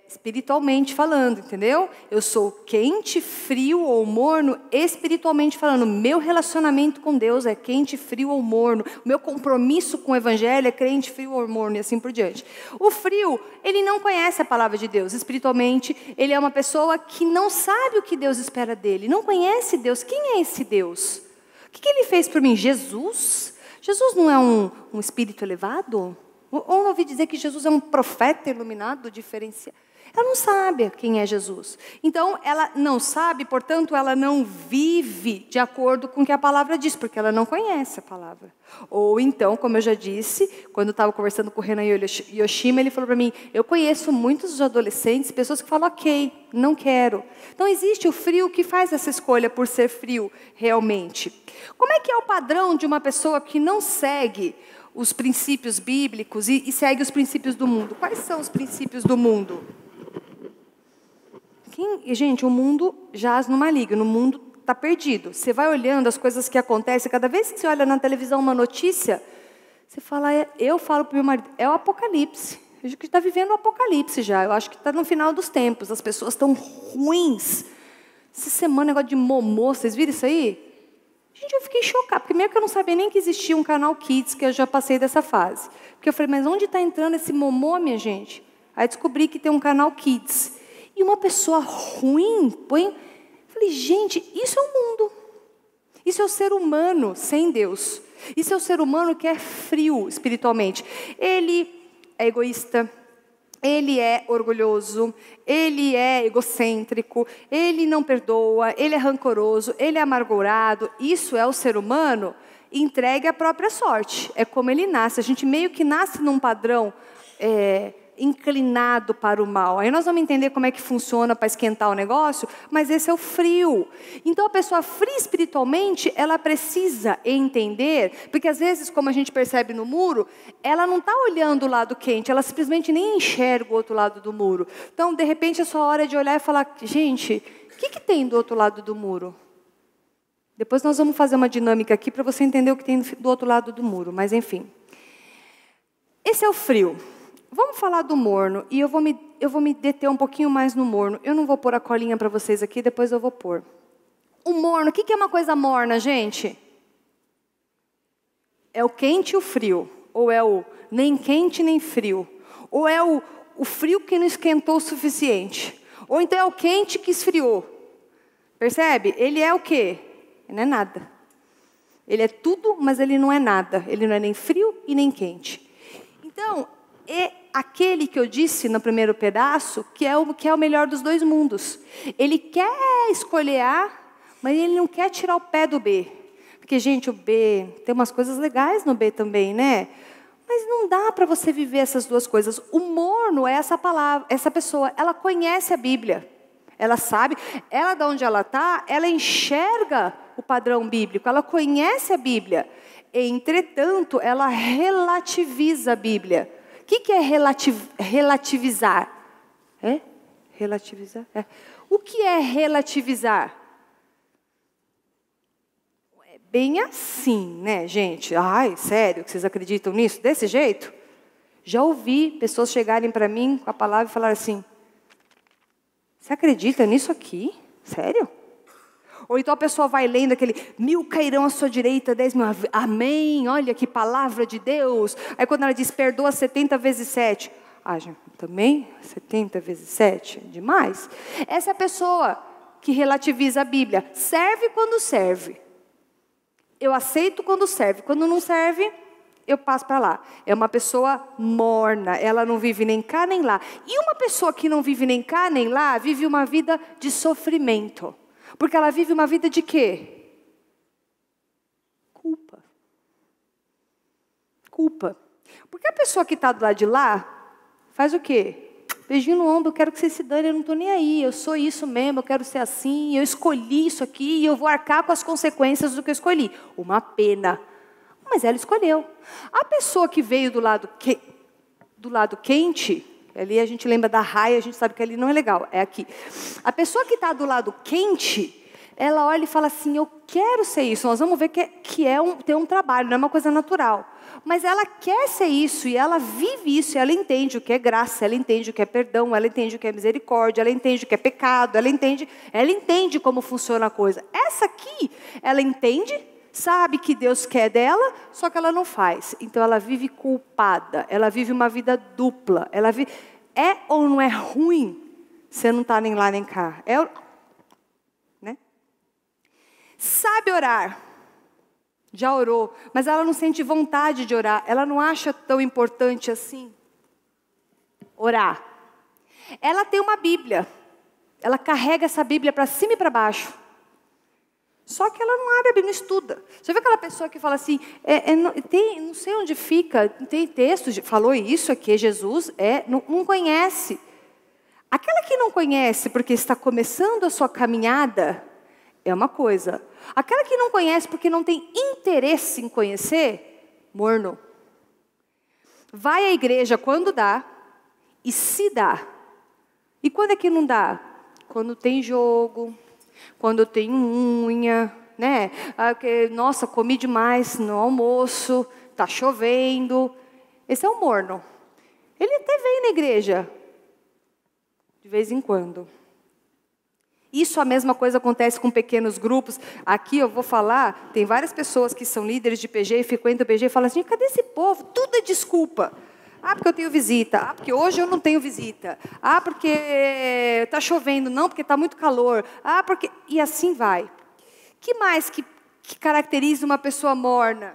espiritualmente falando, entendeu? Eu sou quente, frio ou morno, espiritualmente falando. Meu relacionamento com Deus é quente, frio ou morno. O meu compromisso com o Evangelho é quente, frio ou morno, e assim por diante. O frio, ele não conhece a palavra de Deus. Espiritualmente, ele é uma pessoa que não sabe o que Deus espera dele. Não conhece Deus. Quem é esse Deus? O que ele fez por mim? Jesus? Jesus não é um espírito elevado? Ou ouvi dizer que Jesus é um profeta iluminado, diferenciado. Ela não sabe quem é Jesus. Então, ela não sabe, portanto, ela não vive de acordo com o que a palavra diz, porque ela não conhece a palavra. Ou então, como eu já disse, quando eu estava conversando com o Renan Yoshima, ele falou para mim, eu conheço muitos adolescentes, pessoas que falam, ok, não quero. Então, existe o frio que faz essa escolha por ser frio, realmente. Como é que é o padrão de uma pessoa que não segue os princípios bíblicos e segue os princípios do mundo? Quais são os princípios do mundo? Gente, o mundo jaz no maligno, o mundo está perdido. Você vai olhando as coisas que acontecem, cada vez que você olha na televisão uma notícia, você fala, eu falo para o meu marido, é o apocalipse. A gente está vivendo o apocalipse já, eu acho que está no final dos tempos, as pessoas estão ruins. Essa semana, negócio de momô, vocês viram isso aí? Gente, eu fiquei chocada, porque mesmo que eu não sabia nem que existia um canal Kids, que eu já passei dessa fase. Porque eu falei, mas onde está entrando esse momô, minha gente? Aí descobri que tem um canal Kids. E uma pessoa ruim põe... Falei, gente, isso é o mundo. Isso é o ser humano sem Deus. Isso é o ser humano que é frio espiritualmente. Ele é egoísta, ele é orgulhoso, ele é egocêntrico, ele não perdoa, ele é rancoroso, ele é amargurado. Isso é o ser humano entregue à própria sorte. É como ele nasce. A gente meio que nasce num padrão inclinado para o mal. Aí nós vamos entender como é que funciona para esquentar o negócio, mas esse é o frio. Então a pessoa fria espiritualmente, ela precisa entender, porque às vezes, como a gente percebe no muro, ela não está olhando o lado quente, ela simplesmente nem enxerga o outro lado do muro. Então, de repente, é só hora de olhar e falar, gente, o que tem do outro lado do muro? Depois nós vamos fazer uma dinâmica aqui para você entender o que tem do outro lado do muro, mas enfim. Esse é o frio. Vamos falar do morno, e eu vou me deter um pouquinho mais no morno. Eu não vou pôr a colinha para vocês aqui, depois eu vou pôr. O morno, o que é uma coisa morna, gente? É o quente e o frio. Ou é o nem quente nem frio. Ou é o frio que não esquentou o suficiente. Ou então é o quente que esfriou. Percebe? Ele é o quê? Ele não é nada. Ele é tudo, mas ele não é nada. Ele não é nem frio e nem quente. Então, é aquele que eu disse no primeiro pedaço, que é o melhor dos dois mundos. Ele quer escolher A, mas ele não quer tirar o pé do B. Porque, gente, o B, tem umas coisas legais no B também, né? Mas não dá para você viver essas duas coisas. O morno é essa palavra, essa pessoa, ela conhece a Bíblia. Ela sabe, ela de onde ela está, ela enxerga o padrão bíblico, ela conhece a Bíblia. Entretanto, ela relativiza a Bíblia. O que é relativizar? Relativizar? O que é relativizar? É bem assim, né, gente? Ai, sério, que vocês acreditam nisso? Desse jeito? Já ouvi pessoas chegarem para mim com a palavra e falar assim, você acredita nisso aqui? Sério? Ou então a pessoa vai lendo aquele 1.000 cairão à sua direita, 10.000, amém, olha que palavra de Deus. Aí quando ela diz, perdoa 70 vezes 7. Gente, também 70 vezes 7 é demais. Essa é a pessoa que relativiza a Bíblia. Serve quando serve. Eu aceito quando serve. Quando não serve, eu passo para lá. É uma pessoa morna, ela não vive nem cá nem lá. E uma pessoa que não vive nem cá nem lá, vive uma vida de sofrimento. Porque ela vive uma vida de quê? Culpa. Porque a pessoa que está do lado de lá, faz o quê? Beijinho no ombro, eu quero que você se dane, eu não estou nem aí, eu sou isso mesmo, eu quero ser assim, eu escolhi isso aqui e eu vou arcar com as consequências do que eu escolhi. Uma pena. Mas ela escolheu. A pessoa que veio do lado quente... Ali a gente lembra da raia, a gente sabe que ali não é legal, é aqui. A pessoa que está do lado quente, ela olha e fala assim, eu quero ser isso. Nós vamos ver que tem um trabalho, não é uma coisa natural. Mas ela quer ser isso, e ela vive isso, e ela entende o que é graça, ela entende o que é perdão, ela entende o que é misericórdia, ela entende o que é pecado, ela entende como funciona a coisa. Essa aqui, ela entende, sabe que Deus quer dela, só que ela não faz. Então ela vive culpada, ela vive uma vida dupla. É ou não é ruim? Você não está nem lá nem cá. Né? Sabe orar. Já orou, mas ela não sente vontade de orar. Ela não acha tão importante assim orar. Ela tem uma Bíblia. Ela carrega essa Bíblia para cima e para baixo. Só que ela não abre a Bíblia, não estuda. Você vê aquela pessoa que fala assim, não sei onde fica, tem texto, falou isso aqui, Jesus, não conhece. Aquela que não conhece porque está começando a sua caminhada, é uma coisa. Aquela que não conhece porque não tem interesse em conhecer, morno. Vai à igreja quando dá e se dá. E quando é que não dá? Quando tem jogo, quando tem unha, né? Nossa, comi demais no almoço, tá chovendo. Esse é o morno. Ele até vem na igreja, de vez em quando. Isso a mesma coisa acontece com pequenos grupos. Aqui eu vou falar, tem várias pessoas que são líderes de PG e frequentam o PG e falam assim, cadê esse povo? Tudo é desculpa. Ah, porque eu tenho visita. Ah, porque hoje eu não tenho visita. Ah, porque está chovendo. Não, porque está muito calor. Ah, porque... E assim vai. Que mais que caracteriza uma pessoa morna?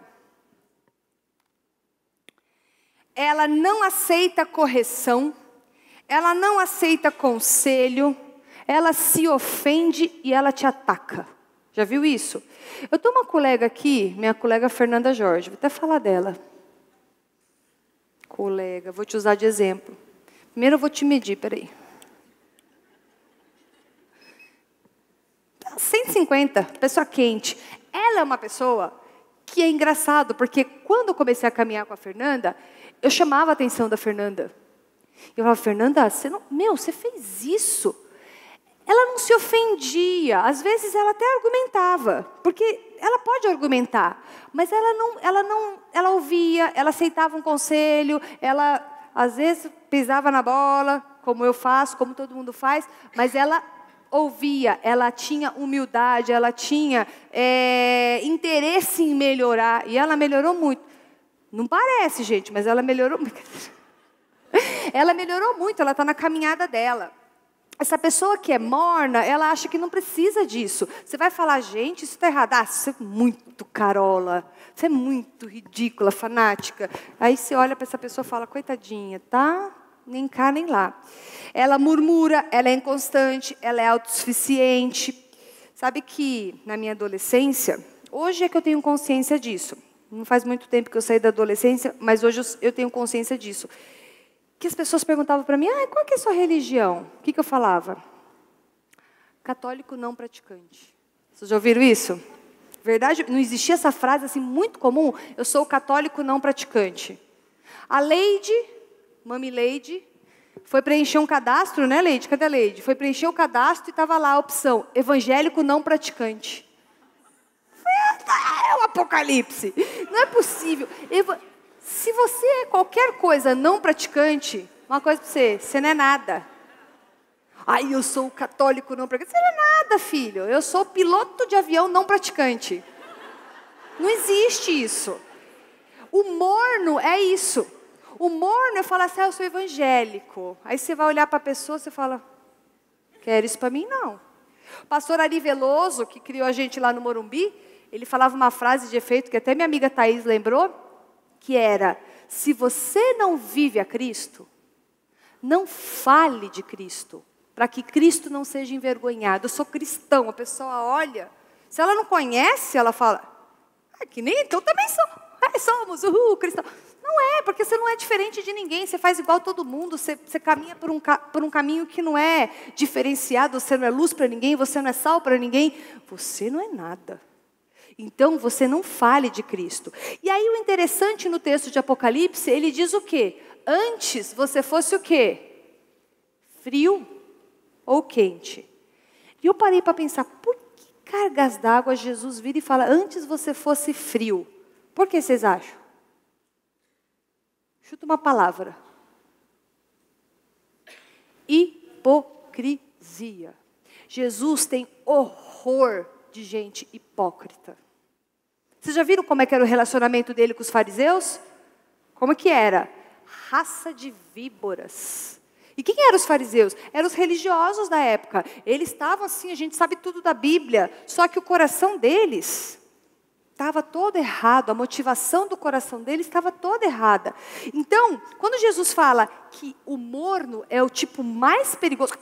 Ela não aceita correção. Ela não aceita conselho. Ela se ofende e ela te ataca. Já viu isso? Eu tenho uma colega aqui, minha colega Fernanda Jorge. Vou até falar dela. Colega, vou te usar de exemplo. Primeiro eu vou te medir, peraí. 150, pessoa quente. Ela é uma pessoa que é engraçado, porque quando eu comecei a caminhar com a Fernanda, eu chamava a atenção da Fernanda. Eu falava, Fernanda, você fez isso. Ela não se ofendia, às vezes ela até argumentava, porque ela pode argumentar, mas ela ouvia, ela aceitava um conselho, ela às vezes pisava na bola, como eu faço, como todo mundo faz, mas ela ouvia, ela tinha humildade, ela tinha interesse em melhorar, e ela melhorou muito. Não parece, gente, mas ela melhorou muito. Ela melhorou muito, ela está na caminhada dela. Essa pessoa que é morna, ela acha que não precisa disso. Você vai falar, gente, isso está errado. Ah, você é muito carola. Você é muito ridícula, fanática. Aí você olha para essa pessoa e fala, coitadinha, tá? Nem cá, nem lá. Ela murmura, ela é inconstante, ela é autossuficiente. Sabe que na minha adolescência, hoje é que eu tenho consciência disso. Não faz muito tempo que eu saí da adolescência, mas hoje eu tenho consciência disso. Que as pessoas perguntavam para mim, qual que é a sua religião? O que eu falava? Católico não praticante. Vocês já ouviram isso? Verdade, não existia essa frase assim muito comum, eu sou católico não praticante. A Leide, Mami Leide, foi preencher um cadastro, né, Leide? Cadê a Leide? Foi preencher o cadastro e estava lá a opção, evangélico não praticante. É o apocalipse. Não é possível. Se você é qualquer coisa não praticante, uma coisa para você não é nada. Eu sou católico não praticante. Você não é nada, filho. Eu sou piloto de avião não praticante. Não existe isso. O morno é isso. O morno é falar assim, eu sou evangélico. Aí você vai olhar para a pessoa e você fala, quero isso para mim? Não. O pastor Ari Veloso, que criou a gente lá no Morumbi, ele falava uma frase de efeito que até minha amiga Thaís lembrou, que era, se você não vive a Cristo, não fale de Cristo, para que Cristo não seja envergonhado. Eu sou cristão, a pessoa olha, se ela não conhece, ela fala, que nem então também somos, cristão. Não é, porque você não é diferente de ninguém, você faz igual todo mundo, você caminha por um caminho que não é diferenciado, você não é luz para ninguém, você não é sal para ninguém, você não é nada. Então, você não fale de Cristo. E aí, o interessante no texto de Apocalipse, ele diz o quê? Antes, você fosse o quê? Frio ou quente? E eu parei para pensar, por que cargas d'água Jesus vira e fala, antes você fosse frio? Por que vocês acham? Chuta uma palavra. Hipocrisia. Jesus tem horror de gente hipócrita. Vocês já viram como é que era o relacionamento dele com os fariseus? Como que era? Raça de víboras. E quem eram os fariseus? Eram os religiosos da época. Eles estavam assim, a gente sabe tudo da Bíblia, só que o coração deles estava todo errado, a motivação do coração dele estava toda errada. Então, quando Jesus fala que o morno é o tipo mais perigoso,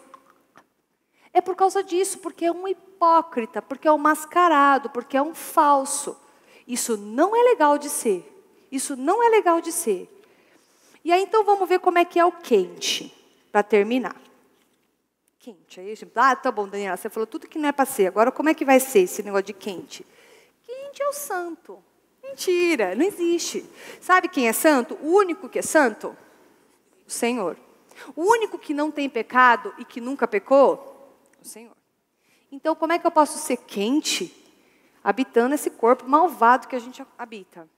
é por causa disso, porque é um hipócrita, porque é um mascarado, porque é um falso. Isso não é legal de ser. Isso não é legal de ser. E aí, então, vamos ver como é que é o quente, para terminar. Quente. Aí, tá bom, Daniela, você falou tudo que não é para ser. Agora, como é que vai ser esse negócio de quente? Quente é o santo. Mentira, não existe. Sabe quem é santo? O único que é santo? O Senhor. O único que não tem pecado e que nunca pecou? O Senhor. Então, como é que eu posso ser quente habitando esse corpo malvado que a gente habita?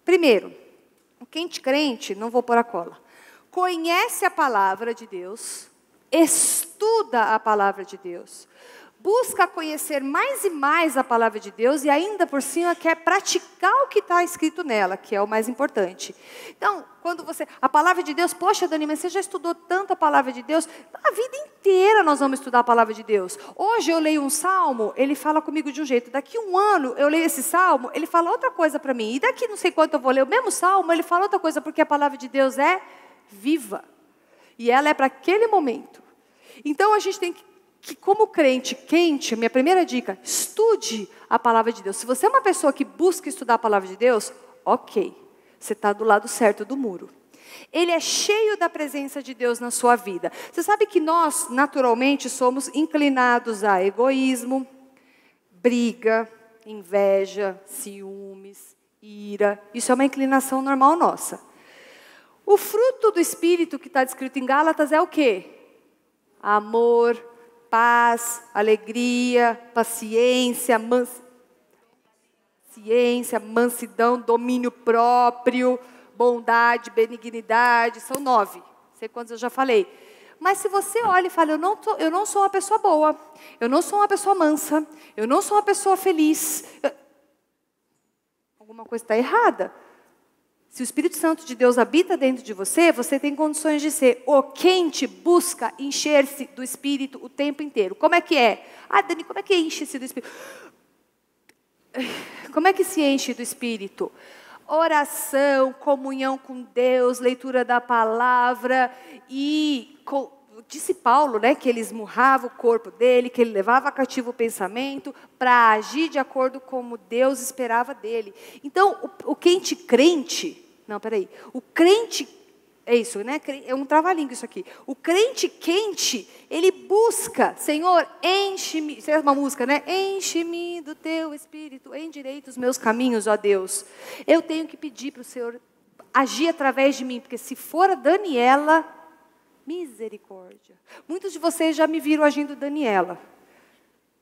Primeiro, o quente crente, não vou pôr a cola, conhece a palavra de Deus, estuda a palavra de Deus, busca conhecer mais e mais a palavra de Deus e ainda por cima quer praticar o que está escrito nela, que é o mais importante. Então, quando a palavra de Deus, poxa, Dani, mas você já estudou tanto a palavra de Deus? A vida inteira nós vamos estudar a palavra de Deus. Hoje eu leio um salmo, ele fala comigo de um jeito. Daqui a um ano eu leio esse salmo, ele fala outra coisa para mim. E daqui não sei quanto eu vou ler o mesmo salmo, ele fala outra coisa, porque a palavra de Deus é viva. E ela é para aquele momento. Então a gente tem que como crente quente, minha primeira dica, estude a palavra de Deus. Se você é uma pessoa que busca estudar a palavra de Deus, ok, você está do lado certo do muro. Ele é cheio da presença de Deus na sua vida. Você sabe que nós, naturalmente, somos inclinados a egoísmo, briga, inveja, ciúmes, ira. Isso é uma inclinação normal nossa. O fruto do Espírito que está descrito em Gálatas é o quê? Amor, paz, alegria, paciência, mansidão, domínio próprio, bondade, benignidade, são 9. Sei quantos eu já falei. Mas se você olha e fala, eu não sou uma pessoa boa, eu não sou uma pessoa mansa, eu não sou uma pessoa feliz, alguma coisa está errada. Se o Espírito Santo de Deus habita dentro de você, você tem condições de ser. O quente busca encher-se do Espírito o tempo inteiro. Como é que é? Ah, Dani, como é que enche-se do Espírito? Como é que se enche do Espírito? Oração, comunhão com Deus, leitura da palavra e... Disse Paulo, né, que ele esmurrava o corpo dele, que ele levava cativo o pensamento para agir de acordo com como Deus esperava dele. Então, o quente crente, o crente, é isso, né? É um trava-língua isso aqui. O crente quente, ele busca, Senhor, enche-me, isso é uma música, né? Enche-me do teu Espírito, endireita os meus caminhos, ó Deus. Eu tenho que pedir para o Senhor agir através de mim, porque se for a Daniela... Misericórdia. Muitos de vocês já me viram agindo Daniela.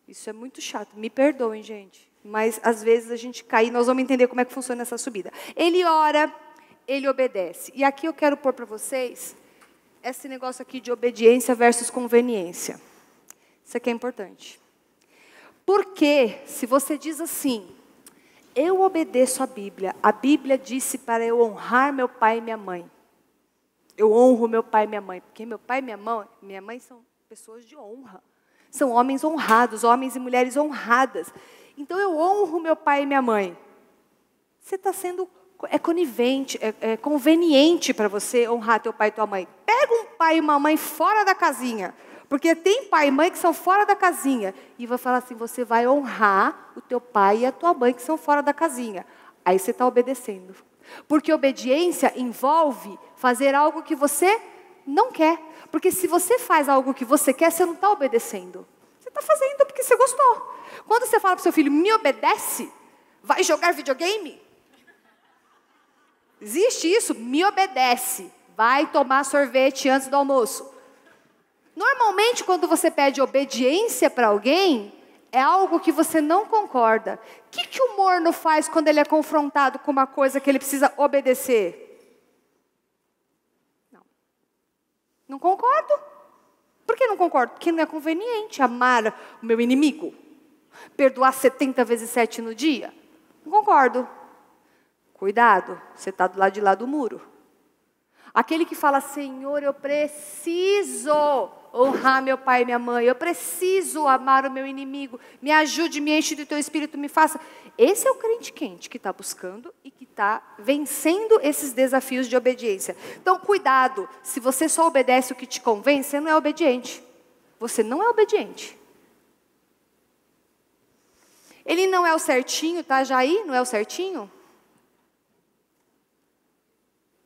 Isso é muito chato. Me perdoem, gente. Mas, às vezes, a gente cai e nós vamos entender como é que funciona essa subida. Ele ora, ele obedece. E aqui eu quero pôr para vocês esse negócio aqui de obediência versus conveniência. Isso aqui é importante. Porque, se você diz assim, eu obedeço a Bíblia disse para eu honrar meu pai e minha mãe. Eu honro meu pai e minha mãe, porque meu pai e minha mãe são pessoas de honra. São homens honrados, homens e mulheres honradas. Então eu honro meu pai e minha mãe. Você está sendo, conivente, é conveniente para você honrar teu pai e tua mãe. Pega um pai e uma mãe fora da casinha, porque tem pai e mãe que são fora da casinha. E vai falar assim, você vai honrar o teu pai e a tua mãe que são fora da casinha. Aí você está obedecendo. Porque obediência envolve fazer algo que você não quer. Porque se você faz algo que você quer, você não está obedecendo. Você está fazendo porque você gostou. Quando você fala para o seu filho, me obedece, vai jogar videogame? Existe isso? Me obedece, vai tomar sorvete antes do almoço. Normalmente, quando você pede obediência para alguém, é algo que você não concorda. O que o morno faz quando ele é confrontado com uma coisa que ele precisa obedecer? Não concordo. Por que não concordo? Porque não é conveniente amar o meu inimigo. Perdoar 70 vezes 7 no dia. Não concordo. Cuidado, você está do lado de lá do muro. Aquele que fala, Senhor, eu preciso honrar meu pai e minha mãe. Eu preciso amar o meu inimigo. Me ajude, me enche do teu espírito, me faça. Esse é o crente quente que está buscando e que está vencendo esses desafios de obediência. Então, cuidado. Se você só obedece o que te convém, você não é obediente. Você não é obediente. Ele não é o certinho, tá, Jair? Não é o certinho?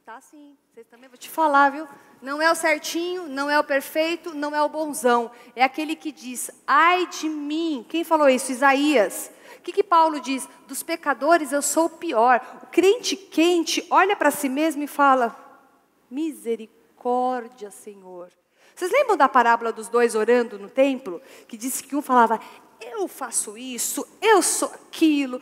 Tá sim. Vocês também vou te falar, viu? Não é o certinho, não é o perfeito, não é o bonzão. É aquele que diz, ai de mim. Quem falou isso? Isaías. O que Paulo diz? Dos pecadores eu sou o pior. O crente quente olha para si mesmo e fala, misericórdia, Senhor. Vocês lembram da parábola dos dois orando no templo? Que disse que um falava, eu faço isso, eu sou aquilo.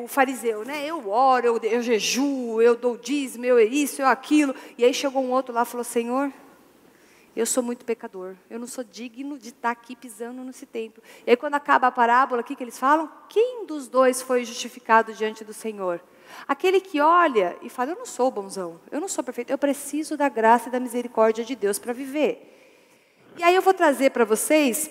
O fariseu, né? Eu oro, eu jejuo, eu dou dízimo, eu isso, eu aquilo. E aí chegou um outro lá e falou, Senhor, eu sou muito pecador. Eu não sou digno de estar aqui pisando nesse templo. E aí quando acaba a parábola, o que eles falam? Quem dos dois foi justificado diante do Senhor? Aquele que olha e fala, eu não sou bonzão, eu não sou perfeito, eu preciso da graça e da misericórdia de Deus para viver. E aí eu vou trazer para vocês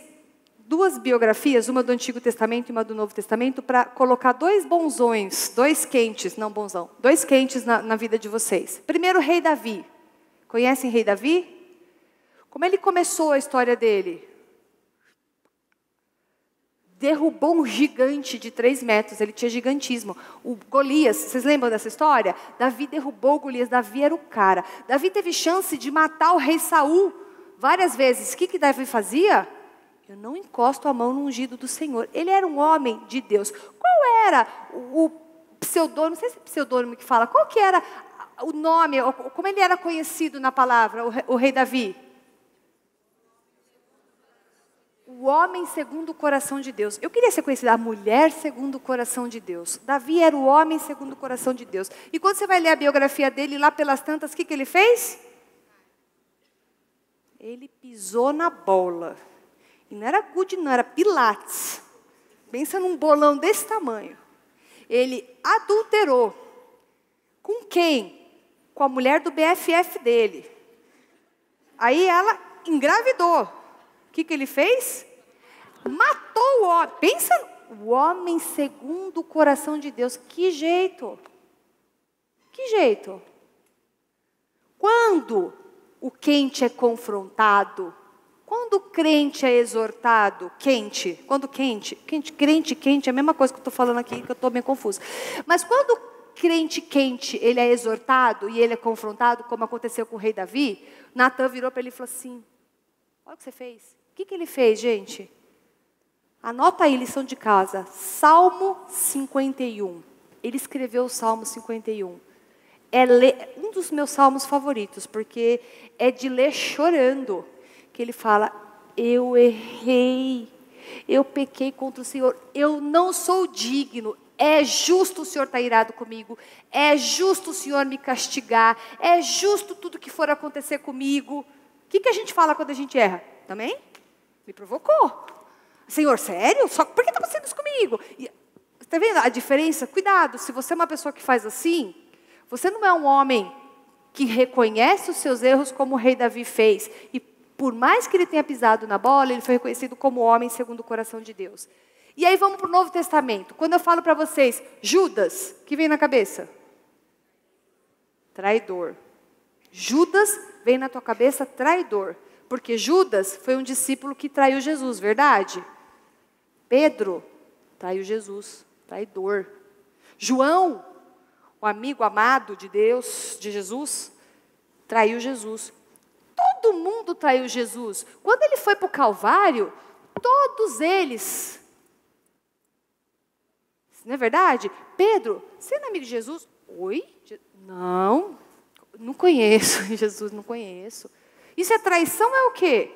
2 biografias, uma do Antigo Testamento e uma do Novo Testamento, para colocar 2 bonzões, 2 quentes, não bonzão, 2 quentes na vida de vocês. Primeiro, o rei Davi. Conhecem o rei Davi? Como ele começou a história dele? Derrubou um gigante de 3 metros, ele tinha gigantismo. O Golias, vocês lembram dessa história? Davi derrubou o Golias, Davi era o cara. Davi teve chance de matar o rei Saul várias vezes. O que Davi fazia? Eu não encosto a mão no ungido do Senhor. Ele era um homem de Deus. Qual era o pseudônimo? Não sei se é pseudônimo que fala. Qual que era o nome? Como ele era conhecido na palavra, o rei Davi? O homem segundo o coração de Deus. Eu queria ser conhecida a mulher segundo o coração de Deus. Davi era o homem segundo o coração de Deus. E quando você vai ler a biografia dele, lá pelas tantas, o que ele fez? Ele pisou na bola. E não era good, não, era pilates. Pensa num bolão desse tamanho. Ele adulterou. Com quem? Com a mulher do BFF dele. Aí ela engravidou. O que ele fez? Matou o homem. Pensa, o homem segundo o coração de Deus. Que jeito? Que jeito? Quando o quente é confrontado, quando o crente é exortado, quente, quando crente é a mesma coisa que eu estou falando aqui, que eu estou bem confusa. Mas quando o crente quente, ele é exortado e ele é confrontado, como aconteceu com o rei Davi, Natan virou para ele e falou assim, olha o que você fez. O que ele fez, gente? Anota aí, lição de casa, Salmo 51. Ele escreveu o Salmo 51. É um dos meus salmos favoritos, porque é de ler chorando. Que ele fala, eu errei, eu pequei contra o Senhor, eu não sou digno, é justo o Senhor estar irado comigo, é justo o Senhor me castigar, é justo tudo que for acontecer comigo. O que a gente fala quando a gente erra? Também? Me provocou. Senhor, sério? Só por que está acontecendo isso comigo? Está vendo a diferença? Cuidado, se você é uma pessoa que faz assim, você não é um homem que reconhece os seus erros como o rei Davi fez. E por mais que ele tenha pisado na bola, ele foi reconhecido como homem segundo o coração de Deus. E aí vamos para o Novo Testamento. Quando eu falo para vocês, Judas, o que vem na cabeça? Traidor. Judas vem na tua cabeça traidor. Porque Judas foi um discípulo que traiu Jesus, verdade? Pedro traiu Jesus, traidor. João, o amigo amado de Deus, de Jesus, traiu Jesus. Todo mundo traiu Jesus. Quando ele foi para o Calvário, todos eles. Não é verdade? Pedro, você não é amigo de Jesus? Oi? Não conheço Jesus, não conheço. Isso é traição, é o quê?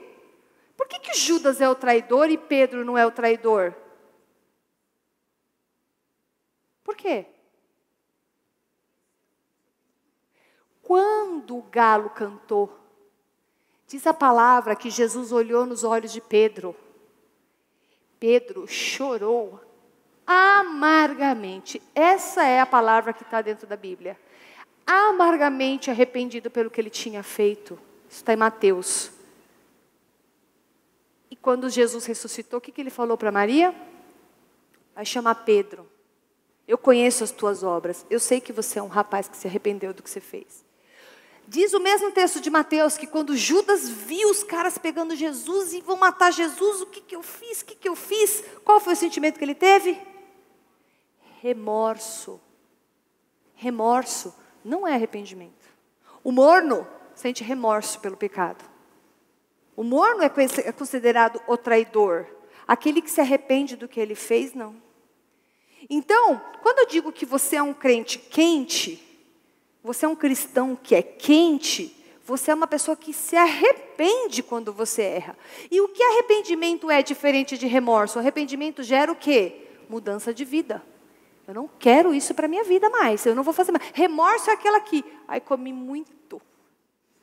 Por que Judas é o traidor e Pedro não é o traidor? Por quê? Quando o galo cantou, diz a palavra que Jesus olhou nos olhos de Pedro. Pedro chorou amargamente. Essa é a palavra que está dentro da Bíblia. Amargamente arrependido pelo que ele tinha feito. Isso está em Mateus. E quando Jesus ressuscitou, o que ele falou para Maria? Vai chamar Pedro. Eu conheço as tuas obras. Eu sei que você é um rapaz que se arrependeu do que você fez. Diz o mesmo texto de Mateus que quando Judas viu os caras pegando Jesus e vão matar Jesus, o que eu fiz? O que eu fiz? Qual foi o sentimento que ele teve? Remorso. Remorso não é arrependimento. O morno sente remorso pelo pecado. O morno é considerado o traidor. Aquele que se arrepende do que ele fez, não. Então, quando eu digo que você é um crente quente, você é um cristão que é quente, você é uma pessoa que se arrepende quando você erra. E o que arrependimento é diferente de remorso? O arrependimento gera o quê? Mudança de vida. Eu não quero isso para a minha vida mais, eu não vou fazer mais. Remorso é aquela aqui, ai, comi muito.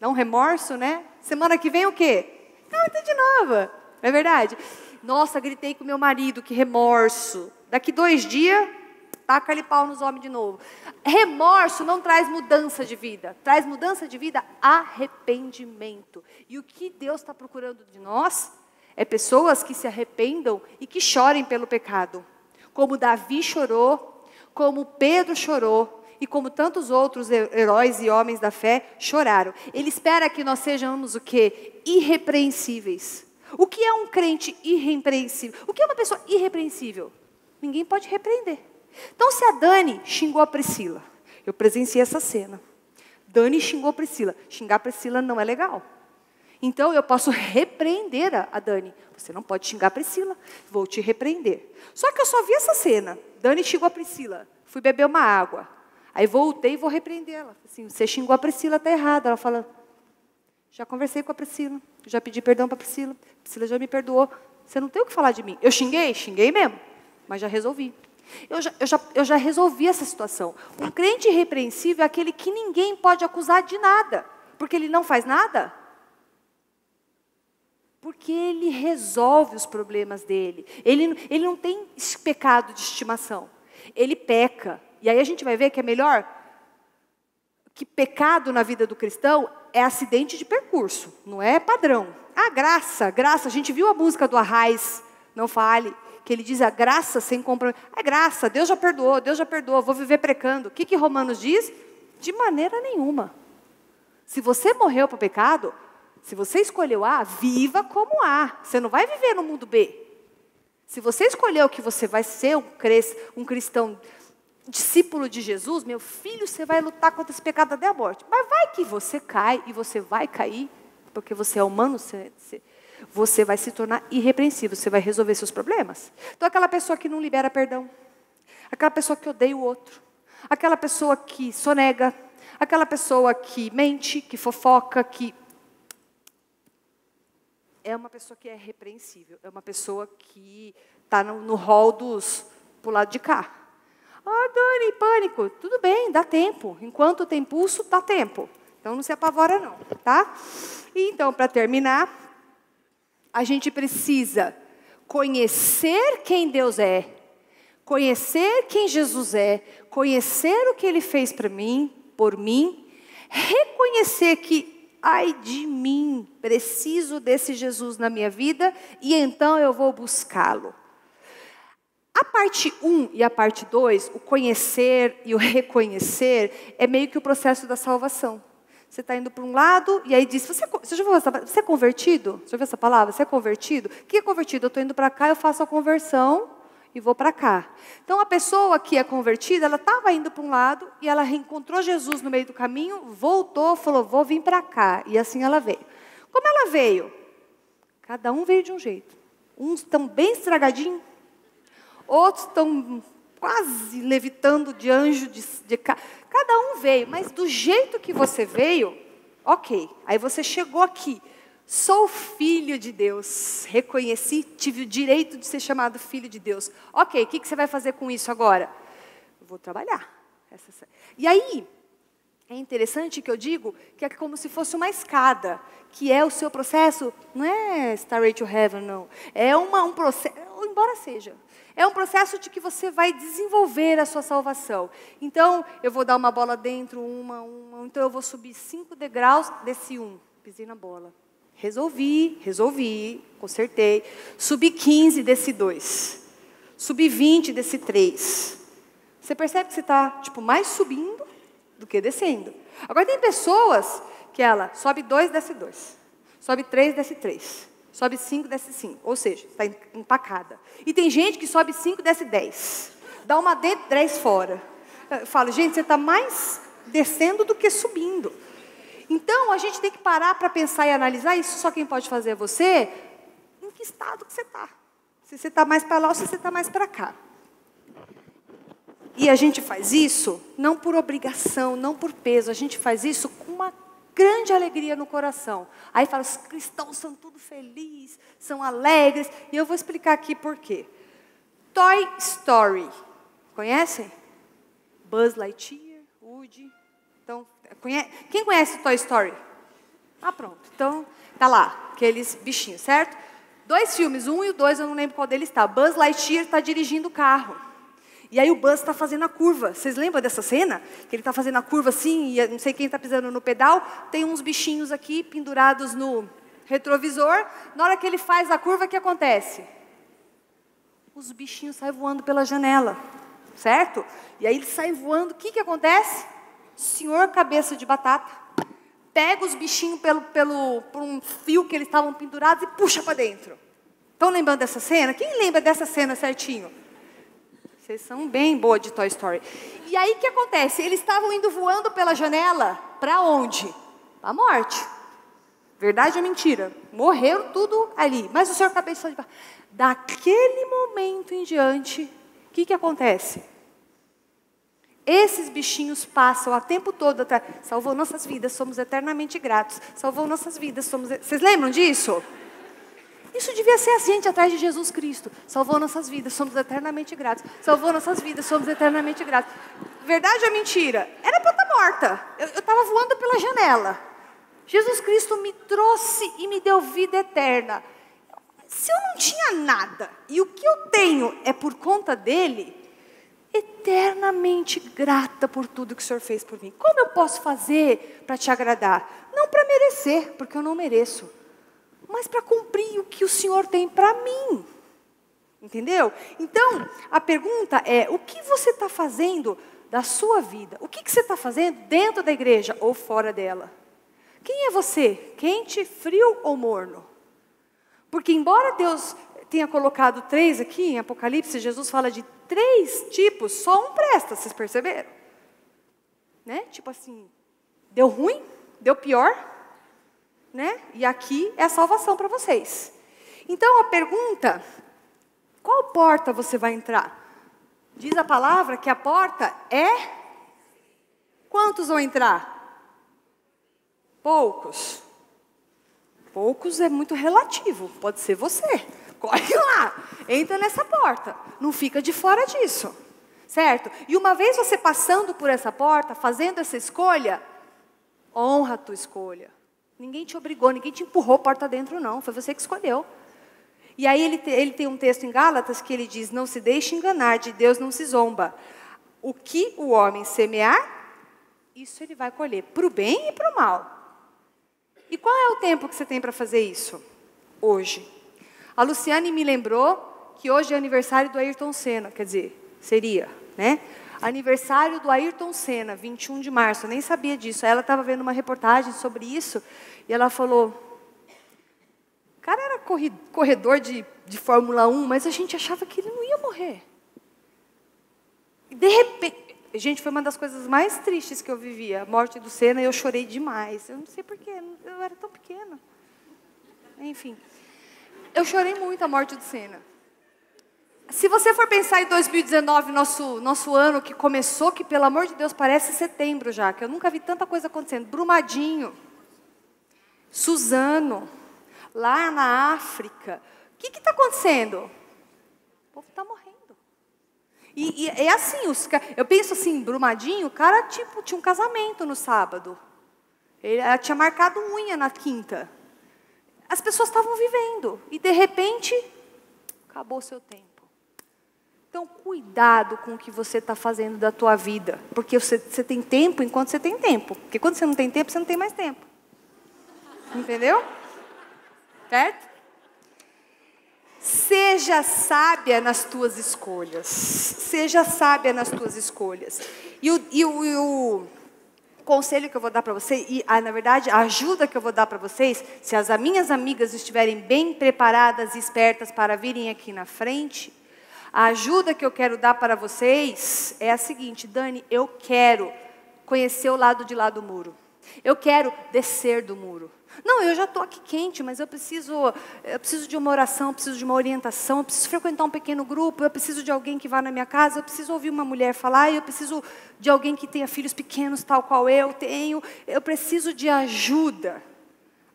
Não, remorso, né? Semana que vem o quê? Canta de novo, não é verdade? Nossa, gritei com meu marido, que remorso. Daqui 2 dias, taca-lhe pau nos homens de novo. Remorso não traz mudança de vida. Traz mudança de vida arrependimento. E o que Deus está procurando de nós é pessoas que se arrependam e que chorem pelo pecado. Como Davi chorou, como Pedro chorou e como tantos outros heróis e homens da fé choraram. Ele espera que nós sejamos o quê? Irrepreensíveis. O que é um crente irrepreensível? O que é uma pessoa irrepreensível? Ninguém pode repreender. Então, se a Dani xingou a Priscila, eu presenciei essa cena. Dani xingou a Priscila. Xingar a Priscila não é legal. Então, eu posso repreender a Dani. Você não pode xingar a Priscila. Vou te repreender. Só que eu só vi essa cena. Dani xingou a Priscila. Fui beber uma água. Aí voltei e vou repreender ela. Assim, você xingou a Priscila, está errado. Ela fala, já conversei com a Priscila. Já pedi perdão para a Priscila. A Priscila já me perdoou. Você não tem o que falar de mim. Eu xinguei? Xinguei mesmo. Mas já resolvi. Eu já resolvi essa situação. Um crente irrepreensível é aquele que ninguém pode acusar de nada. Porque ele não faz nada. Porque ele resolve os problemas dele. Ele não tem esse pecado de estimação. Ele peca. E aí a gente vai ver que é melhor que pecado na vida do cristão é acidente de percurso. Não é padrão. Ah, graça. A gente viu a música do Arraiz, Não Fale. Que ele diz a graça sem compromisso. É graça, Deus já perdoou, vou viver pecando. O que Romanos diz? De maneira nenhuma. Se você morreu para o pecado, se você escolheu A, viva como A. Você não vai viver no mundo B. Se você escolheu que você vai ser um cristão, discípulo de Jesus, meu filho, você vai lutar contra esse pecado até a morte. Mas vai que você cai e você vai cair, porque você é humano, você vai se tornar irrepreensível, você vai resolver seus problemas. Então, aquela pessoa que não libera perdão, aquela pessoa que odeia o outro, aquela pessoa que sonega, aquela pessoa que mente, que fofoca, que... É uma pessoa que é repreensível, é uma pessoa que está no rol dos pro lado de cá. Ah, Dani, pânico, tudo bem, dá tempo. Enquanto tem pulso, dá tempo. Então, não se apavora não, tá? E, então, para terminar... A gente precisa conhecer quem Deus é, conhecer quem Jesus é, conhecer o que Ele fez para mim, por mim, reconhecer que, ai de mim, preciso desse Jesus na minha vida e então eu vou buscá-lo. A parte 1 e a parte 2, o conhecer e o reconhecer, é meio que o processo da salvação. Você está indo para um lado e aí diz, você já viu você é convertido? Você já viu essa palavra? Você é convertido? O que é convertido? Eu estou indo para cá, eu faço a conversão e vou para cá. Então, a pessoa que é convertida, ela estava indo para um lado e ela reencontrou Jesus no meio do caminho, voltou, falou, vou vir para cá. E assim ela veio. Como ela veio? Cada um veio de um jeito. Uns estão bem estragadinhos, outros estão quase levitando de anjo, cada um veio, mas do jeito que você veio, ok. Aí você chegou aqui, sou filho de Deus, reconheci, tive o direito de ser chamado filho de Deus. Ok, o que você vai fazer com isso agora? Eu vou trabalhar. E aí, é interessante que eu digo que é como se fosse uma escada, que é o seu processo, não é Starway to Heaven, não. É um processo, embora seja. É um processo de que você vai desenvolver a sua salvação. Então, eu vou dar uma bola dentro, então eu vou subir 5 degraus, desci 1, pisei na bola. Resolvi, consertei. Subi 15, desci 2. Subi 20, desci 3. Você percebe que você está, tipo, mais subindo do que descendo. Agora tem pessoas que ela sobe 2, desce 2. Sobe 3, desce 3. Sobe 5, desce 5. Ou seja, está empacada. E tem gente que sobe 5, desce 10. Dá uma dentro, 10 fora. Eu falo, gente, você está mais descendo do que subindo. Então, a gente tem que parar para pensar e analisar isso. Só quem pode fazer é você. Em que estado que você está? Se você está mais para lá ou se você está mais para cá. E a gente faz isso não por obrigação, não por peso. A gente faz isso com uma grande alegria no coração. Aí fala, os cristãos são tudo felizes, são alegres. E eu vou explicar aqui por quê. Toy Story. Conhecem? Buzz Lightyear, Woody. Então, quem conhece Toy Story? Ah, pronto. Então, tá lá, aqueles bichinhos, certo? 2 filmes, 1 e o 2, eu não lembro qual deles está. Buzz Lightyear está dirigindo o carro. E aí o Buzz está fazendo a curva. Vocês lembram dessa cena? Que ele está fazendo a curva assim, e não sei quem está pisando no pedal. Tem uns bichinhos aqui pendurados no retrovisor. Na hora que ele faz a curva, o que acontece? Os bichinhos saem voando pela janela. Certo? E aí ele sai voando. O que acontece? O senhor cabeça de batata pega os bichinhos por um fio que eles estavam pendurados e puxa para dentro. Estão lembrando dessa cena? Quem lembra dessa cena certinho? Vocês são bem boa de Toy Story. E aí o que acontece? Eles estavam indo voando pela janela. Para onde? Para a morte. Verdade ou mentira? Morreram tudo ali. Mas o senhor cabeça de batata... Daquele momento em diante, o que acontece? Esses bichinhos passam o tempo todo atrás. Salvou nossas vidas, somos eternamente gratos. Salvou nossas vidas, somos... Vocês lembram disso? Isso devia ser a gente atrás de Jesus Cristo. Salvou nossas vidas, somos eternamente gratos. Salvou nossas vidas, somos eternamente gratos. Verdade ou mentira? Era para eu estar morta. Eu estava voando pela janela. Jesus Cristo me trouxe e me deu vida eterna. Se eu não tinha nada, e o que eu tenho é por conta dele, eternamente grata por tudo que o Senhor fez por mim. Como eu posso fazer para te agradar? Não para merecer, porque eu não mereço, mas para cumprir o que o Senhor tem para mim. Entendeu? Então, a pergunta é, o que você está fazendo da sua vida? O que você está fazendo dentro da igreja ou fora dela? Quem é você? Quente, frio ou morno? Porque embora Deus tenha colocado 3 aqui, em Apocalipse, Jesus fala de 3 tipos, só um presta, vocês perceberam? Né? Tipo assim, deu ruim, deu pior, né? E aqui é a salvação para vocês. Então a pergunta, qual porta você vai entrar? Diz a palavra que a porta é... Quantos vão entrar? Poucos. Poucos é muito relativo, pode ser você. Corre lá, entra nessa porta, não fica de fora disso, certo? E uma vez você passando por essa porta, fazendo essa escolha, honra a tua escolha. Ninguém te obrigou, ninguém te empurrou porta dentro não, foi você que escolheu. E aí ele tem um texto em Gálatas que ele diz, não se deixe enganar, de Deus não se zomba. O que o homem semear, isso ele vai colher, para o bem e para o mal. E qual é o tempo que você tem para fazer isso? Hoje. A Luciane me lembrou que hoje é aniversário do Ayrton Senna, quer dizer, seria, né? Aniversário do Ayrton Senna, 21 de março, eu nem sabia disso. Aí ela estava vendo uma reportagem sobre isso, e ela falou, o cara era corredor de Fórmula 1, mas a gente achava que ele não ia morrer. E de repente, gente, foi uma das coisas mais tristes que eu vivi, a morte do Senna, e eu chorei demais. Eu não sei porquê, eu era tão pequena. Enfim, eu chorei muito a morte do Senna. Se você for pensar em 2019, nosso ano que começou, que pelo amor de Deus parece setembro já, que eu nunca vi tanta coisa acontecendo. Brumadinho, Suzano, lá na África. O que está acontecendo? O povo está morrendo. E é assim, eu penso assim, Brumadinho, o cara tipo, tinha um casamento no sábado. Ele tinha marcado unha na quinta. As pessoas estavam vivendo. E de repente, acabou o seu tempo. Então, cuidado com o que você está fazendo da tua vida. Porque você tem tempo enquanto você tem tempo. Porque quando você não tem tempo, você não tem mais tempo. Entendeu? certo? Seja sábia nas tuas escolhas. Seja sábia nas tuas escolhas. E o conselho que eu vou dar para vocês, na verdade, a ajuda que eu vou dar para vocês, se as minhas amigas estiverem bem preparadas e espertas para virem aqui na frente, a ajuda que eu quero dar para vocês é a seguinte: Dani, eu quero conhecer o lado de lá do muro. Eu quero descer do muro. Não, eu já estou aqui quente, mas eu preciso de uma oração, eu preciso de uma orientação, eu preciso frequentar um pequeno grupo, eu preciso de alguém que vá na minha casa, eu preciso ouvir uma mulher falar, eu preciso de alguém que tenha filhos pequenos, tal qual eu tenho, eu preciso de ajuda.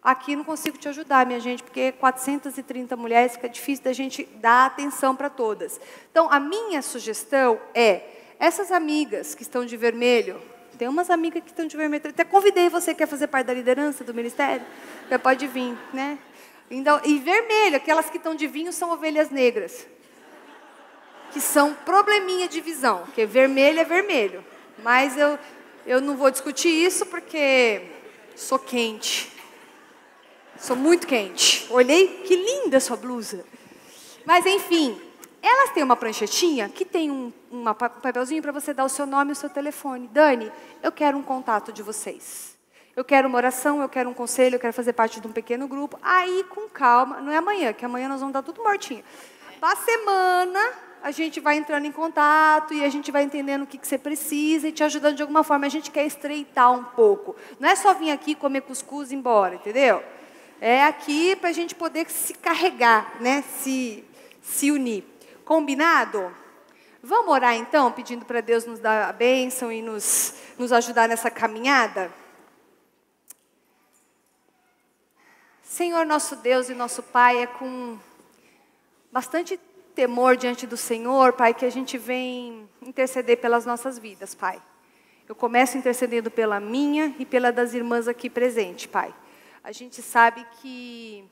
Aqui não consigo te ajudar, minha gente, porque 430 mulheres, fica difícil da gente dar atenção para todas. Então, a minha sugestão é, essas amigas que estão de vermelho, tem umas amigas que estão de vermelho, até convidei você que quer fazer parte da liderança do ministério, você pode vir, né? Então, e vermelho, aquelas que estão de vinho são ovelhas negras, que são probleminha de visão, porque vermelho é vermelho. Mas eu não vou discutir isso porque sou quente. Sou muito quente. Olhei, que linda sua blusa. Mas, enfim, elas têm uma pranchetinha que tem um papelzinho para você dar o seu nome e o seu telefone. Dani, eu quero um contato de vocês. Eu quero uma oração, eu quero um conselho, eu quero fazer parte de um pequeno grupo. Aí, com calma, não é amanhã, que amanhã nós vamos dar tudo mortinho. Para semana, a gente vai entrando em contato e a gente vai entendendo o que você precisa e te ajudando de alguma forma. A gente quer estreitar um pouco. Não é só vir aqui comer cuscuz e ir embora, entendeu? É aqui para a gente poder se carregar, né? Se unir. Combinado? Vamos orar então, pedindo para Deus nos dar a bênção e nos ajudar nessa caminhada? Senhor, nosso Deus e nosso Pai, é com bastante temor diante do Senhor, Pai, que a gente vem interceder pelas nossas vidas, Pai. Eu começo intercedendo pela minha e pela das irmãs aqui presentes, Pai. A gente sabe que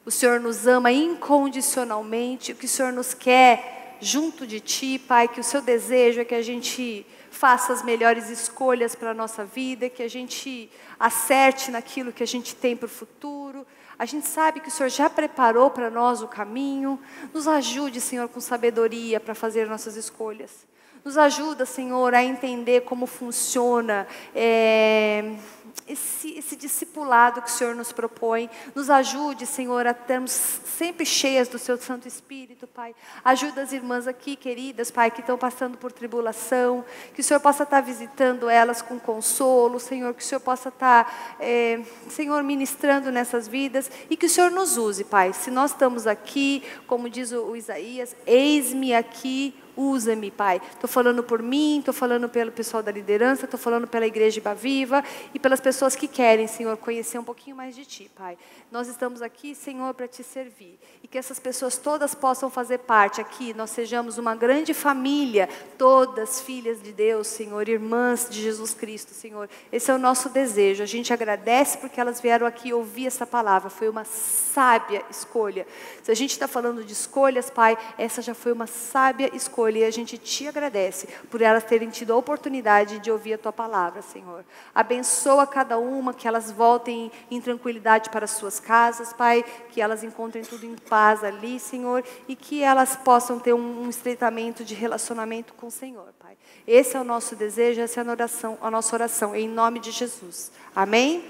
o Senhor nos ama incondicionalmente, que o Senhor nos quer junto de Ti, Pai, que o Seu desejo é que a gente faça as melhores escolhas para a nossa vida, que a gente acerte naquilo que a gente tem para o futuro. A gente sabe que o Senhor já preparou para nós o caminho. Nos ajude, Senhor, com sabedoria para fazer nossas escolhas. Nos ajuda, Senhor, a entender como funciona esse discipulado que o Senhor nos propõe. Nos ajude, Senhor, a termos sempre cheias do Seu Santo Espírito, Pai. Ajuda as irmãs aqui, queridas, Pai, que estão passando por tribulação. Que o Senhor possa estar visitando elas com consolo, Senhor. Que o Senhor possa estar, Senhor, ministrando nessas vidas. E que o Senhor nos use, Pai. Se nós estamos aqui, como diz o Isaías, eis-me aqui, usa-me, Pai. Estou falando por mim, estou falando pelo pessoal da liderança, estou falando pela Igreja Iba Viva e pelas pessoas que querem, Senhor, conhecer um pouquinho mais de Ti, Pai. Nós estamos aqui, Senhor, para Te servir. E que essas pessoas todas possam fazer parte aqui, nós sejamos uma grande família, todas filhas de Deus, Senhor, irmãs de Jesus Cristo, Senhor. Esse é o nosso desejo. A gente agradece porque elas vieram aqui ouvir essa palavra. Foi uma sábia escolha. Se a gente está falando de escolhas, Pai, essa já foi uma sábia escolha. E a gente Te agradece por elas terem tido a oportunidade de ouvir a Tua palavra, Senhor. Abençoa cada uma, que elas voltem em tranquilidade para as suas casas, Pai, que elas encontrem tudo em paz ali, Senhor, e que elas possam ter um estreitamento de relacionamento com o Senhor, Pai. Esse é o nosso desejo, essa é a nossa oração, em nome de Jesus. Amém?